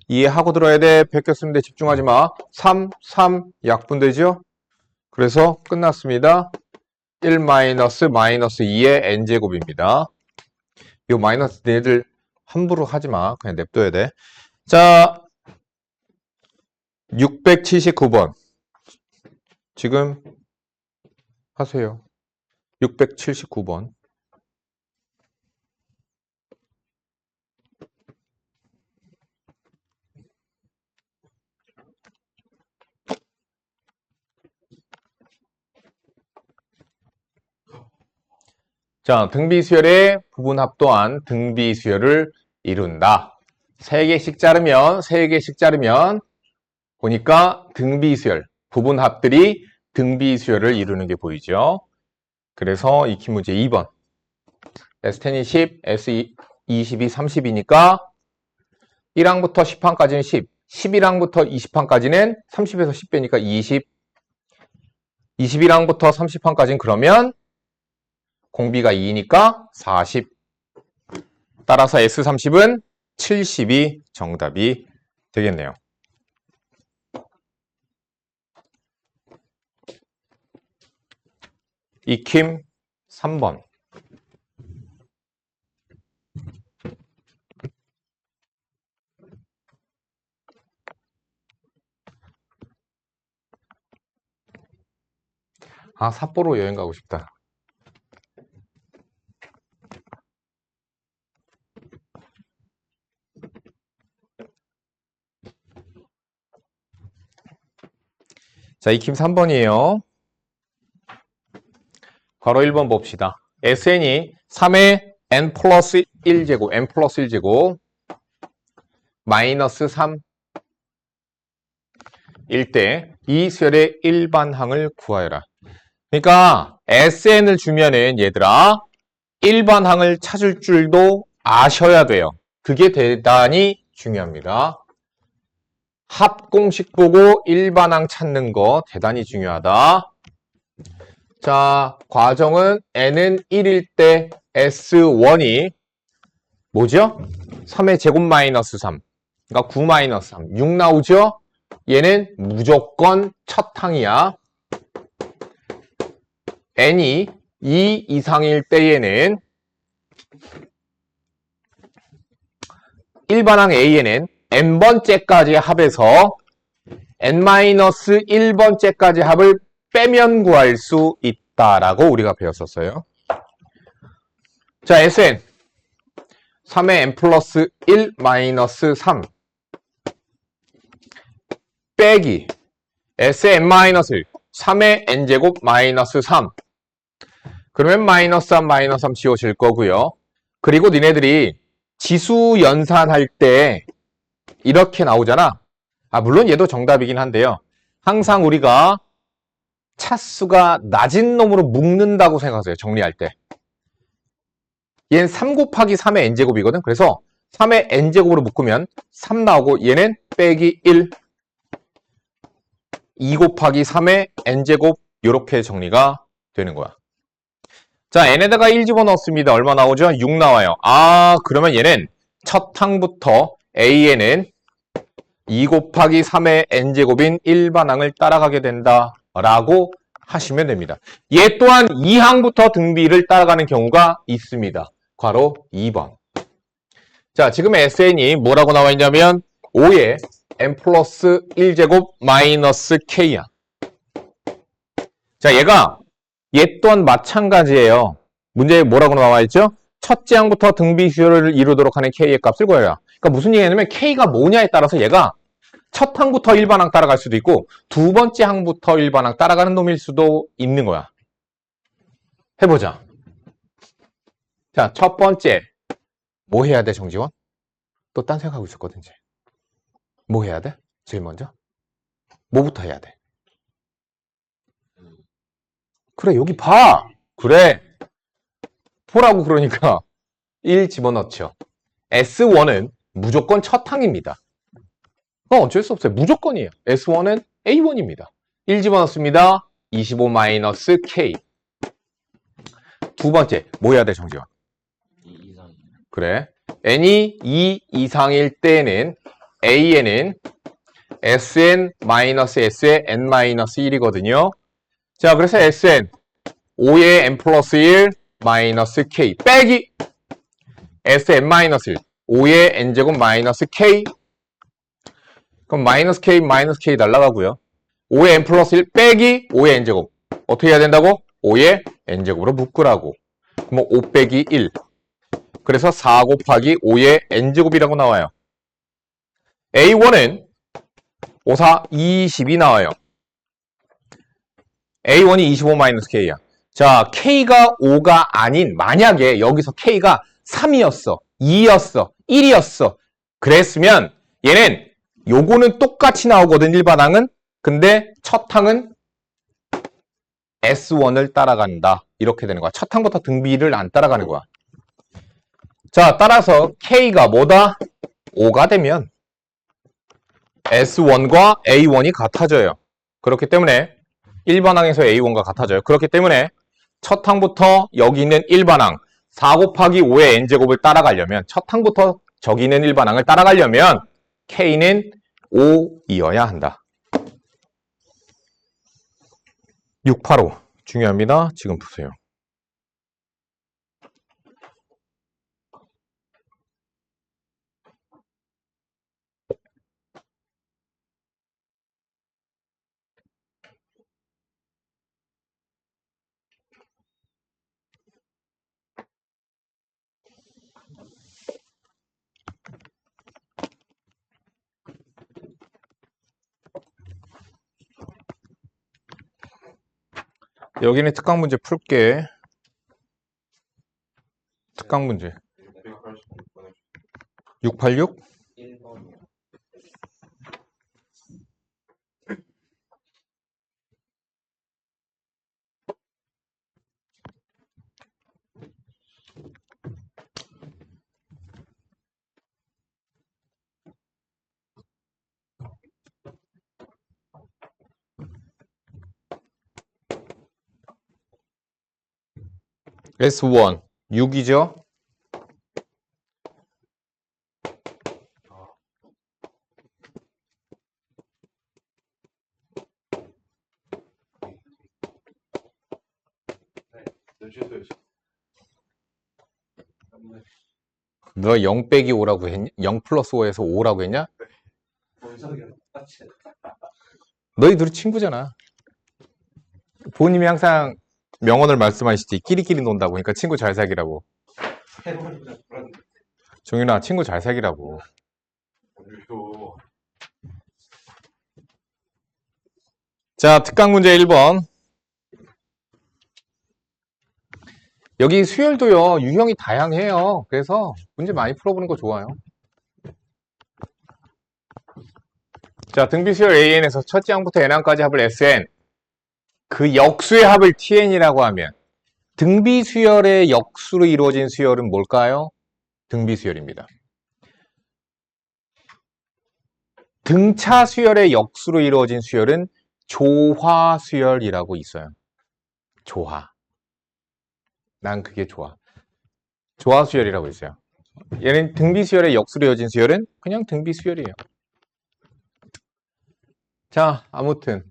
이해하고 들어야 돼. 베껴 쓰는데 집중하지 마. 3, 3 약분되죠? 그래서 끝났습니다. 1 마이너스 마이너스 2의 n제곱입니다. 이 마이너스 얘들 함부로 하지 마. 그냥 냅둬야 돼. 자, 679번. 지금 하세요. 679번. 자, 등비수열의 부분합 또한 등비수열을 이룬다. 3개씩 자르면 보니까 등비수열, 부분합들이 등비수열을 이루는 게 보이죠. 그래서 익힌 문제 2번. S10이 10, S22 30이니까 1항부터 10항까지는 10, 11항부터 20항까지는 30에서 10 빼니까 20, 21항부터 30항까지는 그러면 공비가 2니까 40. 따라서 S30은 70이 정답이 되겠네요. 익힘 3번. 아, 삿포로 여행 가고 싶다. 자, 익힘 3번이에요. 바로 1번 봅시다. SN이 3의 n 플러스 1제곱, n 플러스 1제곱, 마이너스 3, 일 때 이 수열의 일반항을 구하여라. 그러니까 SN을 주면은 얘들아 일반항을 찾을 줄도 아셔야 돼요. 그게 대단히 중요합니다. 합공식 보고 일반항 찾는 거 대단히 중요하다. 자, 과정은 n은 1일 때 S1이 뭐죠? 3의 제곱 마이너스 3. 그러니까 9 마이너스 3. 6 나오죠? 얘는 무조건 첫 항이야. n이 2 이상일 때에는 일반항 A에는 n번째까지 합해서 n-1번째까지 합을 빼면 구할 수 있다라고 우리가 배웠었어요. 자, Sn 3의 n 플러스 1 마이너스 3 빼기 Sn 마이너스 1 3의 n제곱 마이너스 3 그러면 마이너스 3 마이너스 3 지워질 거고요. 그리고 니네들이 지수 연산할 때 이렇게 나오잖아. 아, 물론 얘도 정답이긴 한데요. 항상 우리가 차수가 낮은 놈으로 묶는다고 생각하세요. 정리할 때. 얘는 3 곱하기 3의 n제곱이거든. 그래서 3의 n제곱으로 묶으면 3 나오고 얘는 빼기 1. 2 곱하기 3의 n제곱 이렇게 정리가 되는 거야. 자, n에다가 1 집어넣습니다. 얼마 나오죠? 6 나와요. 아, 그러면 얘는 첫 항부터 A에는 2 곱하기 3의 n제곱인 일반항을 따라가게 된다라고 하시면 됩니다. 얘 또한 2항부터 등비를 따라가는 경우가 있습니다. 괄호 2번. 자, 지금 SN이 뭐라고 나와 있냐면 5의 n 플러스 1제곱 마이너스 k야. 자, 얘 또한 마찬가지예요. 문제에 뭐라고 나와 있죠? 첫째 항부터 등비 수열을 이루도록 하는 k의 값을 구해라. 그러니까 무슨 얘기냐면 k가 뭐냐에 따라서 얘가 첫 항부터 일반항 따라갈 수도 있고 두 번째 항부터 일반항 따라가는 놈일 수도 있는 거야. 해보자. 자, 첫 번째 뭐 해야 돼, 정지원? 또 딴 생각하고 있었거든, 이제. 뭐 해야 돼? 제일 먼저? 뭐부터 해야 돼? 그래, 여기 봐. 그래. 보라고 그러니까 1 집어넣죠. S1은 무조건 첫 항입니다. 어쩔 수 없어요. 무조건이에요. S1은 A1입니다. 1 집어넣습니다. 25-K. 두 번째, 뭐 해야 돼, 정지원? 2 이상. 그래. n이 2 이상일 때는 A에는 Sn-S의 n-1이거든요. 자, 그래서 Sn 5의 n 플러스 1 마이너스 K 빼기 Sn-1 5의 n제곱 마이너스 K. 그럼 마이너스 K 날라가고요. 5의 n 플러스 1 빼기 5의 n제곱. 어떻게 해야 된다고? 5의 n제곱으로 묶으라고. 그럼 5 빼기 1. 그래서 4 곱하기 5의 n제곱이라고 나와요. A1은 5, 4, 20이 나와요. A1이 25-K야. 자, K가 5가 아닌, 만약에 여기서 K가 3이었어, 2였어, 1이었어. 그랬으면 얘는 요거는 똑같이 나오거든, 일반항은. 근데 첫 항은 S1을 따라간다. 이렇게 되는 거야. 첫 항부터 등비를 안 따라가는 거야. 자, 따라서 K가 뭐다? 5가 되면 S1과 A1이 같아져요. 그렇기 때문에 1반항에서 A1과 같아져요. 그렇기 때문에 첫 항부터 여기 있는 1반항 4 곱하기 5의 n제곱을 따라가려면 첫 항부터 저기 있는 1반항을 따라가려면 K는 5이어야 한다. 685 중요합니다. 지금 푸세요. 여기는 특강 문제 풀게. 특강 문제 686 1번이요. S1 6이죠. 너 0 빼기 5라고 했냐? 0 플러스 5에서 5라고 했냐? 너희 둘이 친구잖아. 부모님이 항상 명언을 말씀하시지. 끼리끼리 논다고. 그러니까 친구 잘 사귀라고. 종윤아, 친구 잘 사귀라고. 자, 특강 문제 1번. 여기 수열도요, 유형이 다양해요. 그래서 문제 많이 풀어보는 거 좋아요. 자, 등비수열 AN에서 첫째 항부터 n항까지 합을 SN. 그 역수의 합을 TN이라고 하면 등비수열의 역수로 이루어진 수열은 뭘까요? 등비수열입니다. 등차 수열의 역수로 이루어진 수열은 조화수열이라고 있어요. 조화. 난 그게 좋아. 조화수열이라고 있어요. 얘는 등비수열의 역수로 이어진 수열은 그냥 등비수열이에요. 자, 아무튼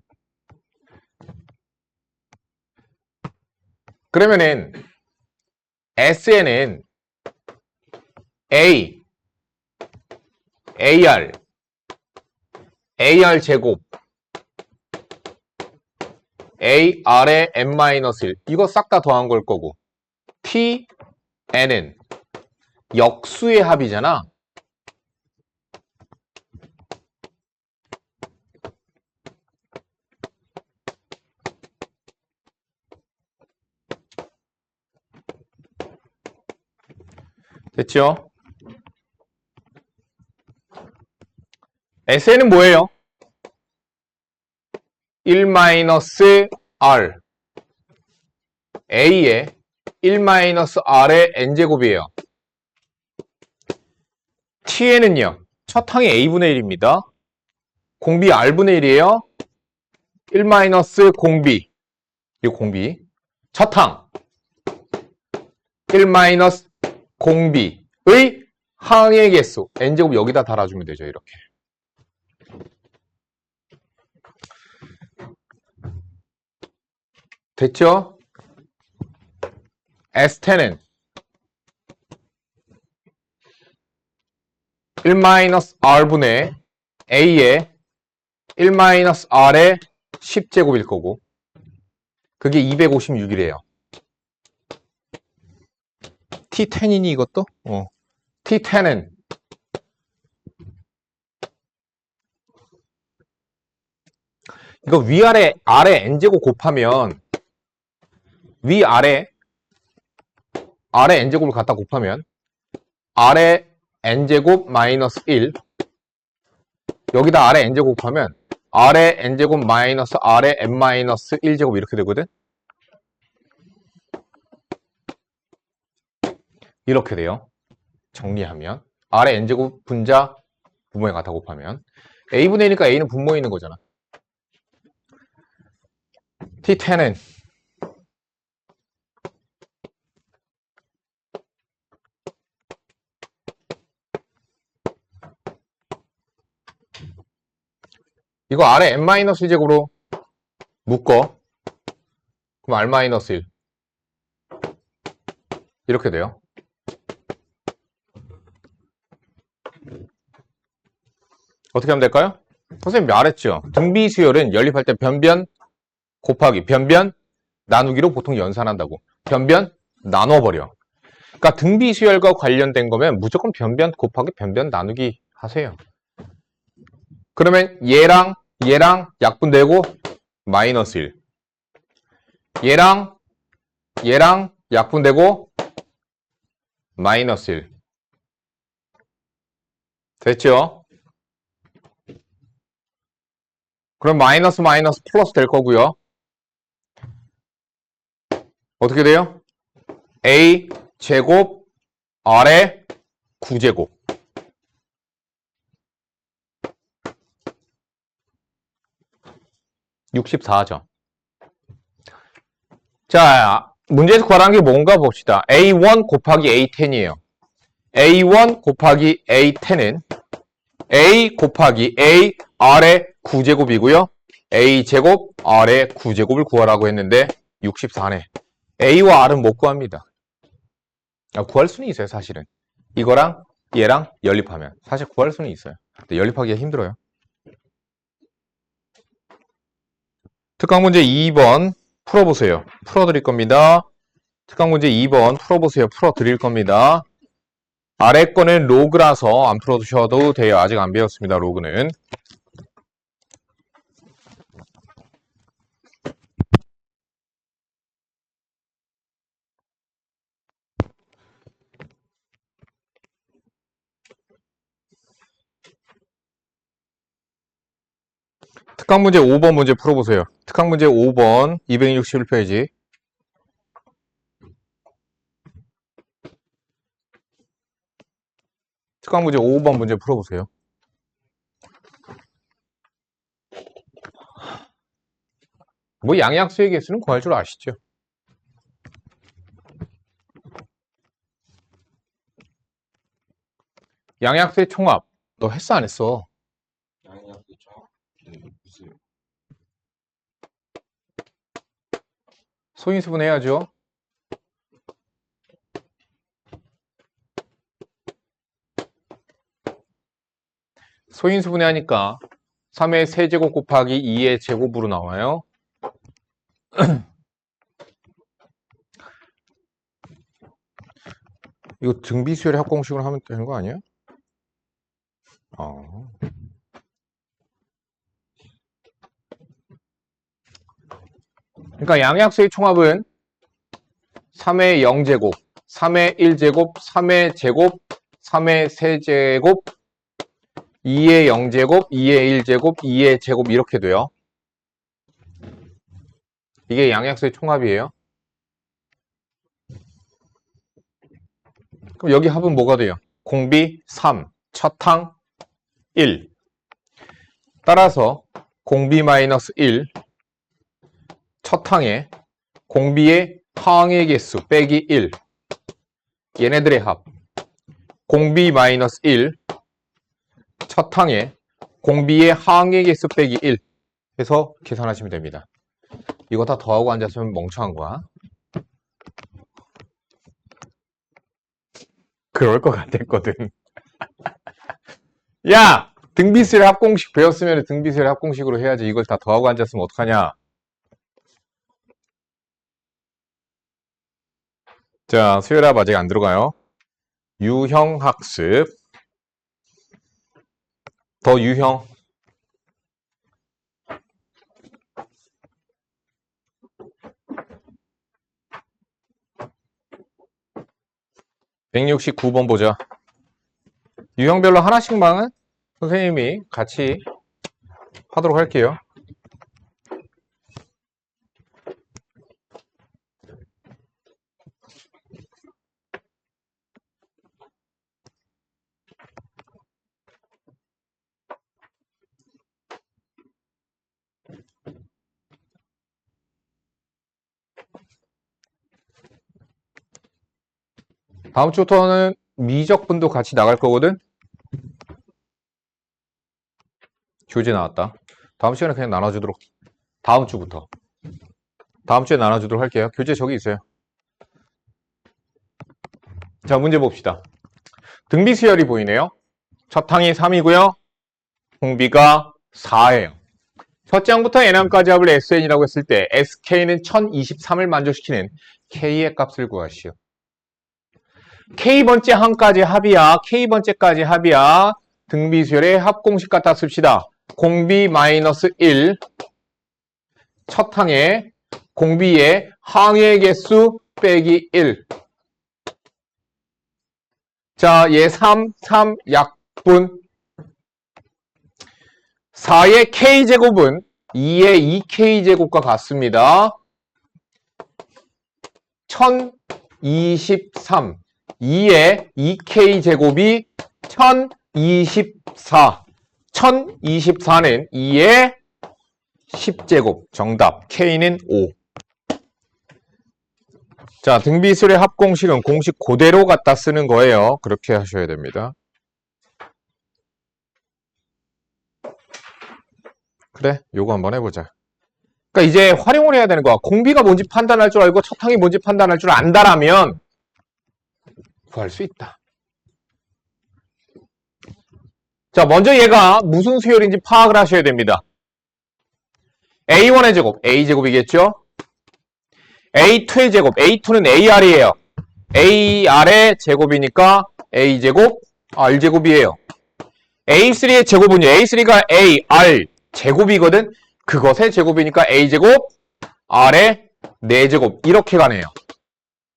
그러면은 SN은 A, AR, AR 제곱, AR의 n-1 이거 싹 다 더한 걸 거고 TN은 역수의 합이잖아. 됐죠? SN은 뭐예요? 1-R A의 1-R의 n제곱이에요. TN은요, 첫 항이 A분의 1입니다. 공비 R분의 1이에요. 1-공비. 이 공비. 첫 항. 1-공비의 항의 개수. n제곱 여기다 달아주면 되죠, 이렇게. 됐죠? S10은 1-R분의 A의 1-R의 10제곱일 거고 그게 256이래요. T10이니 이것도? T10은 이거 위아래 아래 n제곱 곱하면 위아래 n제곱을 갖다 곱하면 아래 n제곱 마이너스 1 여기다 아래 n제곱 곱하면 아래 n제곱 마이너스 아래 n 마이너스 1제곱 이렇게 되거든. 이렇게 돼요. 정리하면 R의 n제곱 분자 분모에 갖다 곱하면 A분의 1이니까 A는 분모에 있는 거잖아. T10은 이거 R의 n-1제곱으로 묶어. 그럼 R-1 이렇게 돼요. 어떻게 하면 될까요? 선생님 말했죠. 등비수열은 연립할 때 변변 곱하기 변변 나누기로 보통 연산한다고. 변변 나눠버려. 그러니까 등비수열과 관련된 거면 무조건 변변 곱하기 변변 나누기 하세요. 그러면 얘랑 약분되고 마이너스 1. 얘랑 약분되고 마이너스 1. 됐죠? 그럼 마이너스 플러스 될 거고요. 어떻게 돼요? A 제곱 R의 9제곱. (64점) 자, 문제에서 구하라는 게 뭔가 봅시다. A1 곱하기 A10이에요. A1 곱하기 A10은 A 곱하기 A R의 9제곱이고요. A 제곱 R의 9제곱을 구하라고 했는데 64네. A와 R은 못 구합니다. 구할 수는 있어요, 사실은. 이거랑 얘랑 연립하면 사실 구할 수는 있어요. 근데 연립하기가 힘들어요. 특강 문제 2번 풀어보세요. 풀어드릴 겁니다. 특강 문제 2번 풀어보세요. 풀어드릴 겁니다. 아래 거는 로그라서 안 풀어두셔도 돼요. 아직 안 배웠습니다. 로그는. 특강 문제 5번 문제 풀어보세요. 특강 문제 5번 261페이지. 특강 문제 5번 문제 풀어보세요. 뭐 양약수의 개수는 구할 줄 아시죠? 양약수의 총합. 너 했어 안 했어? 양양이죠. 무슨 소인수분 해야죠. 소인수분해 하니까 3의 세제곱 곱하기 2의 제곱으로 나와요. 이거 등비수열의 합공식으로 하면 되는 거 아니야? 그러니까 양약수의 총합은 3의 0제곱, 3의 1제곱, 3의 제곱, 3의 세제곱, 2의 0제곱, 2의 1제곱, 2의 제곱 이렇게 돼요. 이게 양약수의 총합이에요. 그럼 여기 합은 뭐가 돼요? 공비 3, 첫항 1. 따라서 공비 마이너스 1, 첫항에 공비의 항의 개수 빼기 1. 얘네들의 합. 공비 마이너스 1, 첫항에 공비의 항의 개수 빼기 1 해서 계산하시면 됩니다. 이거 다 더하고 앉았으면 멍청한 거야. 그럴 것 같았거든. 야! 등비수열 합공식 배웠으면 등비수열 합공식으로 해야지. 이걸 다 더하고 앉았으면 어떡하냐. 자, 수열합 아직 안 들어가요. 유형학습. 더 유형. (169번) 보자. 유형별로 하나씩만 선생님이 같이 하도록 할게요. 다음 주부터는 미적분도 같이 나갈 거거든? 교재 나왔다. 다음 시간에 그냥 나눠주도록. 다음 주부터. 다음 주에 나눠주도록 할게요. 교재 저기 있어요. 자, 문제 봅시다. 등비수열이 보이네요. 첫 항이 3이고요. 공비가 4예요. 첫 장부터 n항까지 합을 SN이라고 했을 때 SK는 1023을 만족시키는 K의 값을 구하시오. K번째 항까지 합이야. K번째까지 합이야. 등비수열의 합공식 갖다 씁시다. 공비 마이너스 1. 첫 항에 공비의 항의 개수 빼기 1. 자, 얘 3, 3 약분. 4의 K제곱은 2의 2K제곱과 같습니다. 1023. 2의 2K제곱이 1024. 1024는 2의 10제곱. 정답. K는 5. 자, 등비수열의 합공식은 공식 그대로 갖다 쓰는 거예요. 그렇게 하셔야 됩니다. 그래, 요거 한번 해보자. 그러니까 이제 활용을 해야 되는 거야. 공비가 뭔지 판단할 줄 알고 첫 항이 뭔지 판단할 줄 안다라면 구할 수 있다. 자, 먼저 얘가 무슨 수열인지 파악을 하셔야 됩니다. A1의 제곱, A제곱이겠죠? A2의 제곱, A2는 AR이에요. AR의 제곱이니까 A제곱, R제곱이에요. A3의 제곱은요, A3가 AR 제곱이거든? 그것의 제곱이니까 A제곱, R의 4제곱. 이렇게 가네요.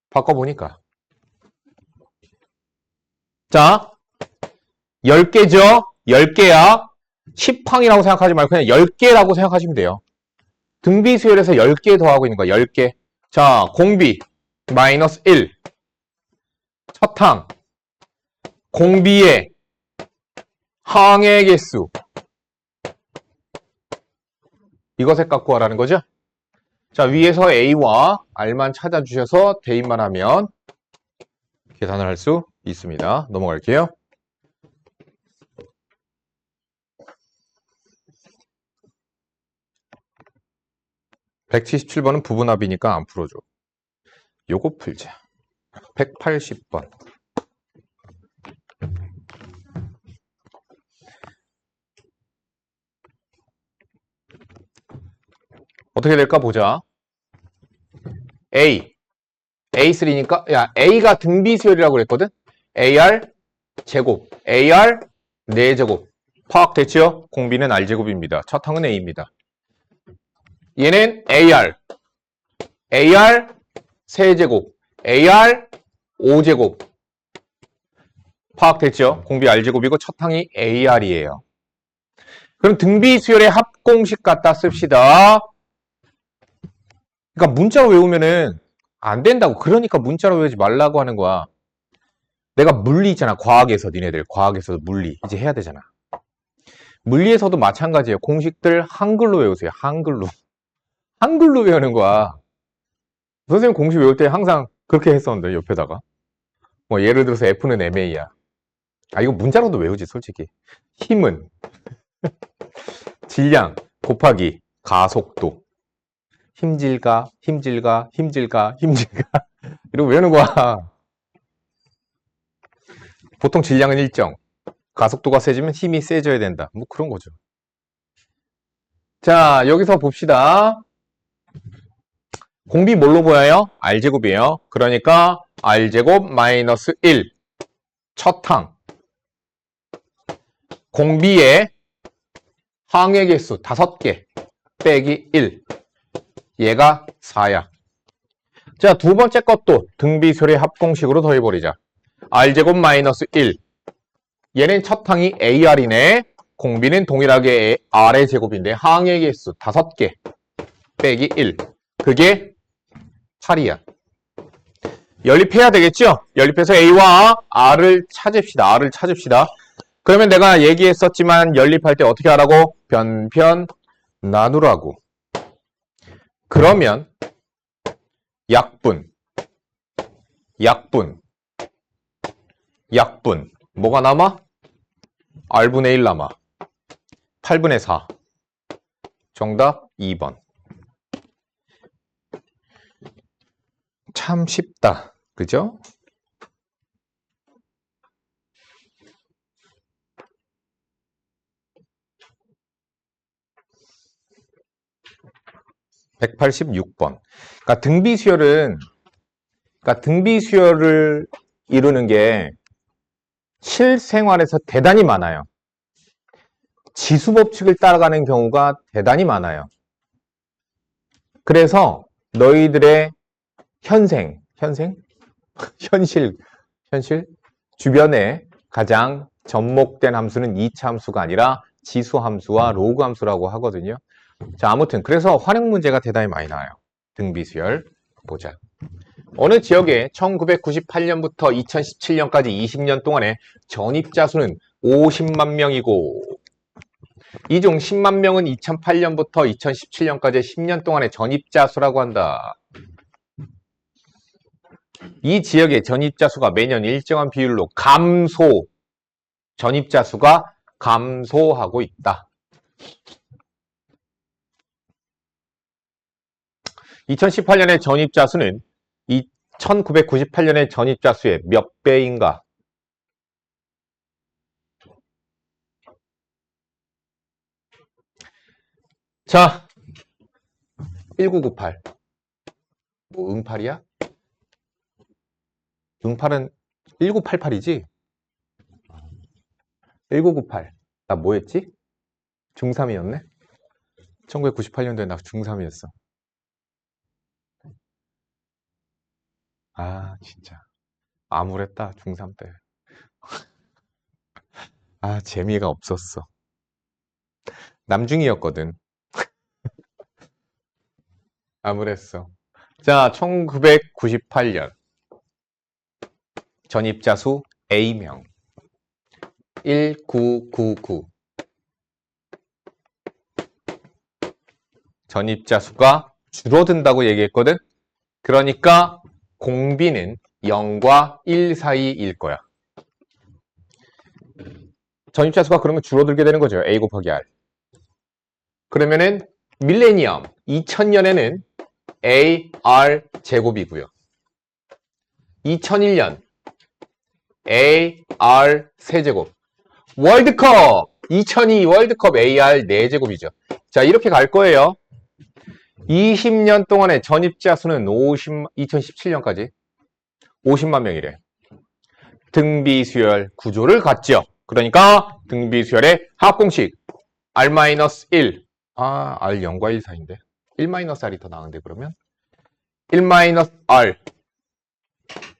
바꿔보니까. 자, 10개죠? 10개야. 10항이라고 생각하지 말고 그냥 10개라고 생각하시면 돼요. 등비수열에서 10개 더하고 있는 거야, 10개. 자, 공비, 마이너스 1. 첫 항. 공비의 항의 개수. 이것의 값 구하라는 거죠? 자, 위에서 A와 R만 찾아주셔서 대입만 하면 계산을 할 수 있습니다. 넘어갈게요. (177번은) 부분합이니까 안 풀어줘. 요거 풀자. 180번. 어떻게 될까 보자. A. A3니까, 야, A가 등비수열이라고 그랬거든? AR 제곱. AR 4제곱. 파악됐죠? 공비는 R제곱입니다. 첫 항은 A입니다. 얘는 AR. AR 3제곱. AR 5제곱. 파악됐죠? 공비 R제곱이고 첫 항이 AR이에요. 그럼 등비수열의 합공식 갖다 씁시다. 그러니까 문자로 외우면은 안 된다고. 그러니까 문자로 외우지 말라고 하는 거야. 내가 물리 있잖아. 과학에서 니네들. 과학에서도 물리. 이제 해야 되잖아. 물리에서도 마찬가지예요. 공식들 한글로 외우세요. 한글로. 한글로 외우는 거야. 선생님 공식 외울 때 항상 그렇게 했었는데 옆에다가. 뭐 예를 들어서 F는 MA야. 아 이거 문자로도 외우지 솔직히. 힘은 질량 곱하기 가속도. 힘질가, 힘질가, 힘질가, 힘질가. 이러고 외우는 거야. 보통 질량은 일정. 가속도가 세지면 힘이 세져야 된다. 뭐 그런 거죠. 자, 여기서 봅시다. 공비 뭘로 보여요? R제곱이에요. 그러니까 R제곱 마이너스 1. 첫 항. 공비의 항의 개수 5개 빼기 1. 얘가 4야. 자, 두 번째 것도 등비수열의 합공식으로 더해버리자. R제곱 마이너스 1. 얘는 첫 항이 AR이네. 공비는 동일하게 R의 제곱인데 항의 개수 5개 빼기 1. 그게 8이야. 연립해야 되겠죠? 연립해서 A와 R을 찾읍시다. R을 찾읍시다. 그러면 내가 얘기했었지만 연립할 때 어떻게 하라고? 변변 나누라고. 그러면 약분 약분. 뭐가 남아? R분의 1 남아. 8분의 4. 정답 2번. 참 쉽다. 그죠? (186번) 그러니까 등비수열을 이루는 게 실생활에서 대단히 많아요. 지수법칙을 따라가는 경우가 대단히 많아요. 그래서 너희들의 현실 주변에 가장 접목된 함수는 2차 함수가 아니라 지수 함수와 로그 함수라고 하거든요. 자, 아무튼 그래서 활용 문제가 대단히 많이 나와요. 등비수열 보자. 어느 지역에 1998년부터 2017년까지 20년 동안에 전입자 수는 50만 명이고 이 중 10만 명은 2008년부터 2017년까지 10년 동안의 전입자 수라고 한다. 이 지역의 전입자 수가 매년 일정한 비율로 전입자 수가 감소하고 있다. 2018년의 전입자 수는 1998년의 전입자 수의 몇 배인가? 자, 1998. 뭐 응팔이야? 응팔은 1988이지? 1998. 나 뭐 했지? 중3이었네? 1998년도에 나 중3이었어. 아, 진짜. 암울했다, 중3 때. 아, 재미가 없었어. 남중이었거든. 암울했어. 자, 1998년. 전입자 수 A명. 1999. 전입자 수가 줄어든다고 얘기했거든? 그러니까 공비는 0과 1 사이일 거야. 전입자 수가 그러면 줄어들게 되는 거죠. A 곱하기 R. 그러면은 밀레니엄 2000년에는 AR 제곱이고요. 2001년 AR 세제곱. 월드컵 2002 월드컵 AR 4제곱이죠. 자, 이렇게 갈 거예요. 20년 동안의 전입자 수는 2017년까지 50만 명이래. 등비수열 구조를 갖죠. 그러니까 등비수열의 합공식 R-1. 아, R 0과 1 사이인데 1-R이 더 나은데 그러면 1-R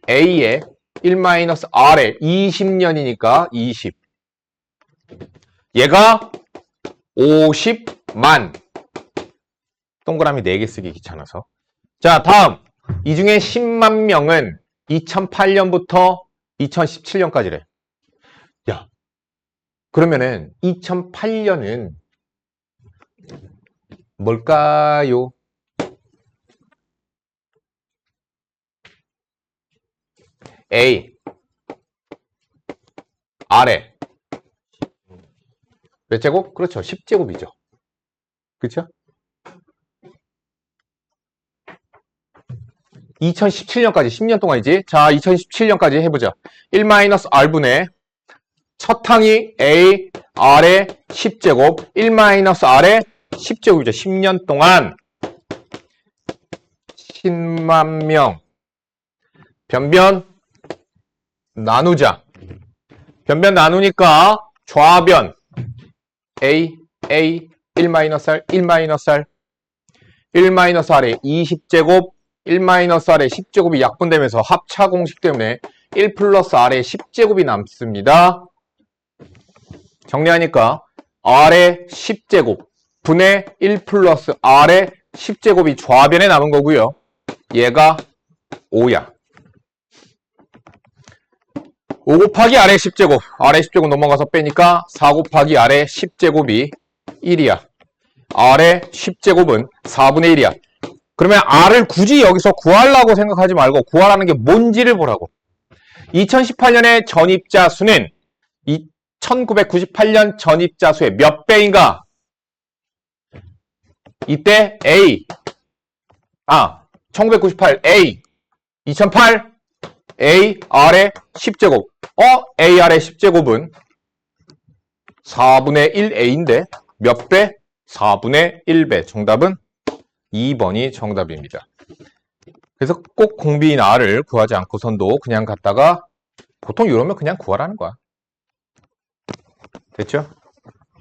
A에 1-R에 20년이니까 20. 얘가 50만. 동그라미 4개 쓰기 귀찮아서. 자, 다음. 이 중에 10만 명은 2008년부터 2017년까지래. 야, 그러면은 2008년은 뭘까요? A R에 몇 제곱? 그렇죠. 10제곱이죠. 그렇죠? 2017년까지 10년 동안이지. 자, 2017년까지 해보자. 1-R분의 첫 항이 A R의 10제곱 1-R의 10제곱이죠. 10년 동안 10만 명. 변변 나누자. 변변 나누니까 좌변 A 1-R 1-R 1-R의 20제곱 1-R의 10제곱이 약분되면서 합차 공식 때문에 1 플러스 R의 10제곱이 남습니다. 정리하니까 R의 10제곱 분의 1 플러스 R의 10제곱이 좌변에 남은 거고요. 얘가 5야. 5 곱하기 R의 10제곱. R의 10제곱 넘어가서 빼니까 4 곱하기 R의 10제곱이 1이야. R의 10제곱은 4분의 1이야. 그러면 R을 굳이 여기서 구하려고 생각하지 말고 구하라는 게 뭔지를 보라고. 2018년의 전입자 수는 1998년 전입자 수의 몇 배인가? 이때 A. 1998 A. 2008 A R의 10제곱. A R의 10제곱은 4분의 1A인데 몇 배? 4분의 1배. 정답은 2번이 정답입니다. 그래서 꼭 공비인 R을 구하지 않고선도 그냥 갖다가 보통 이러면 그냥 구하라는 거야. 됐죠?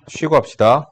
쉬고 합시다.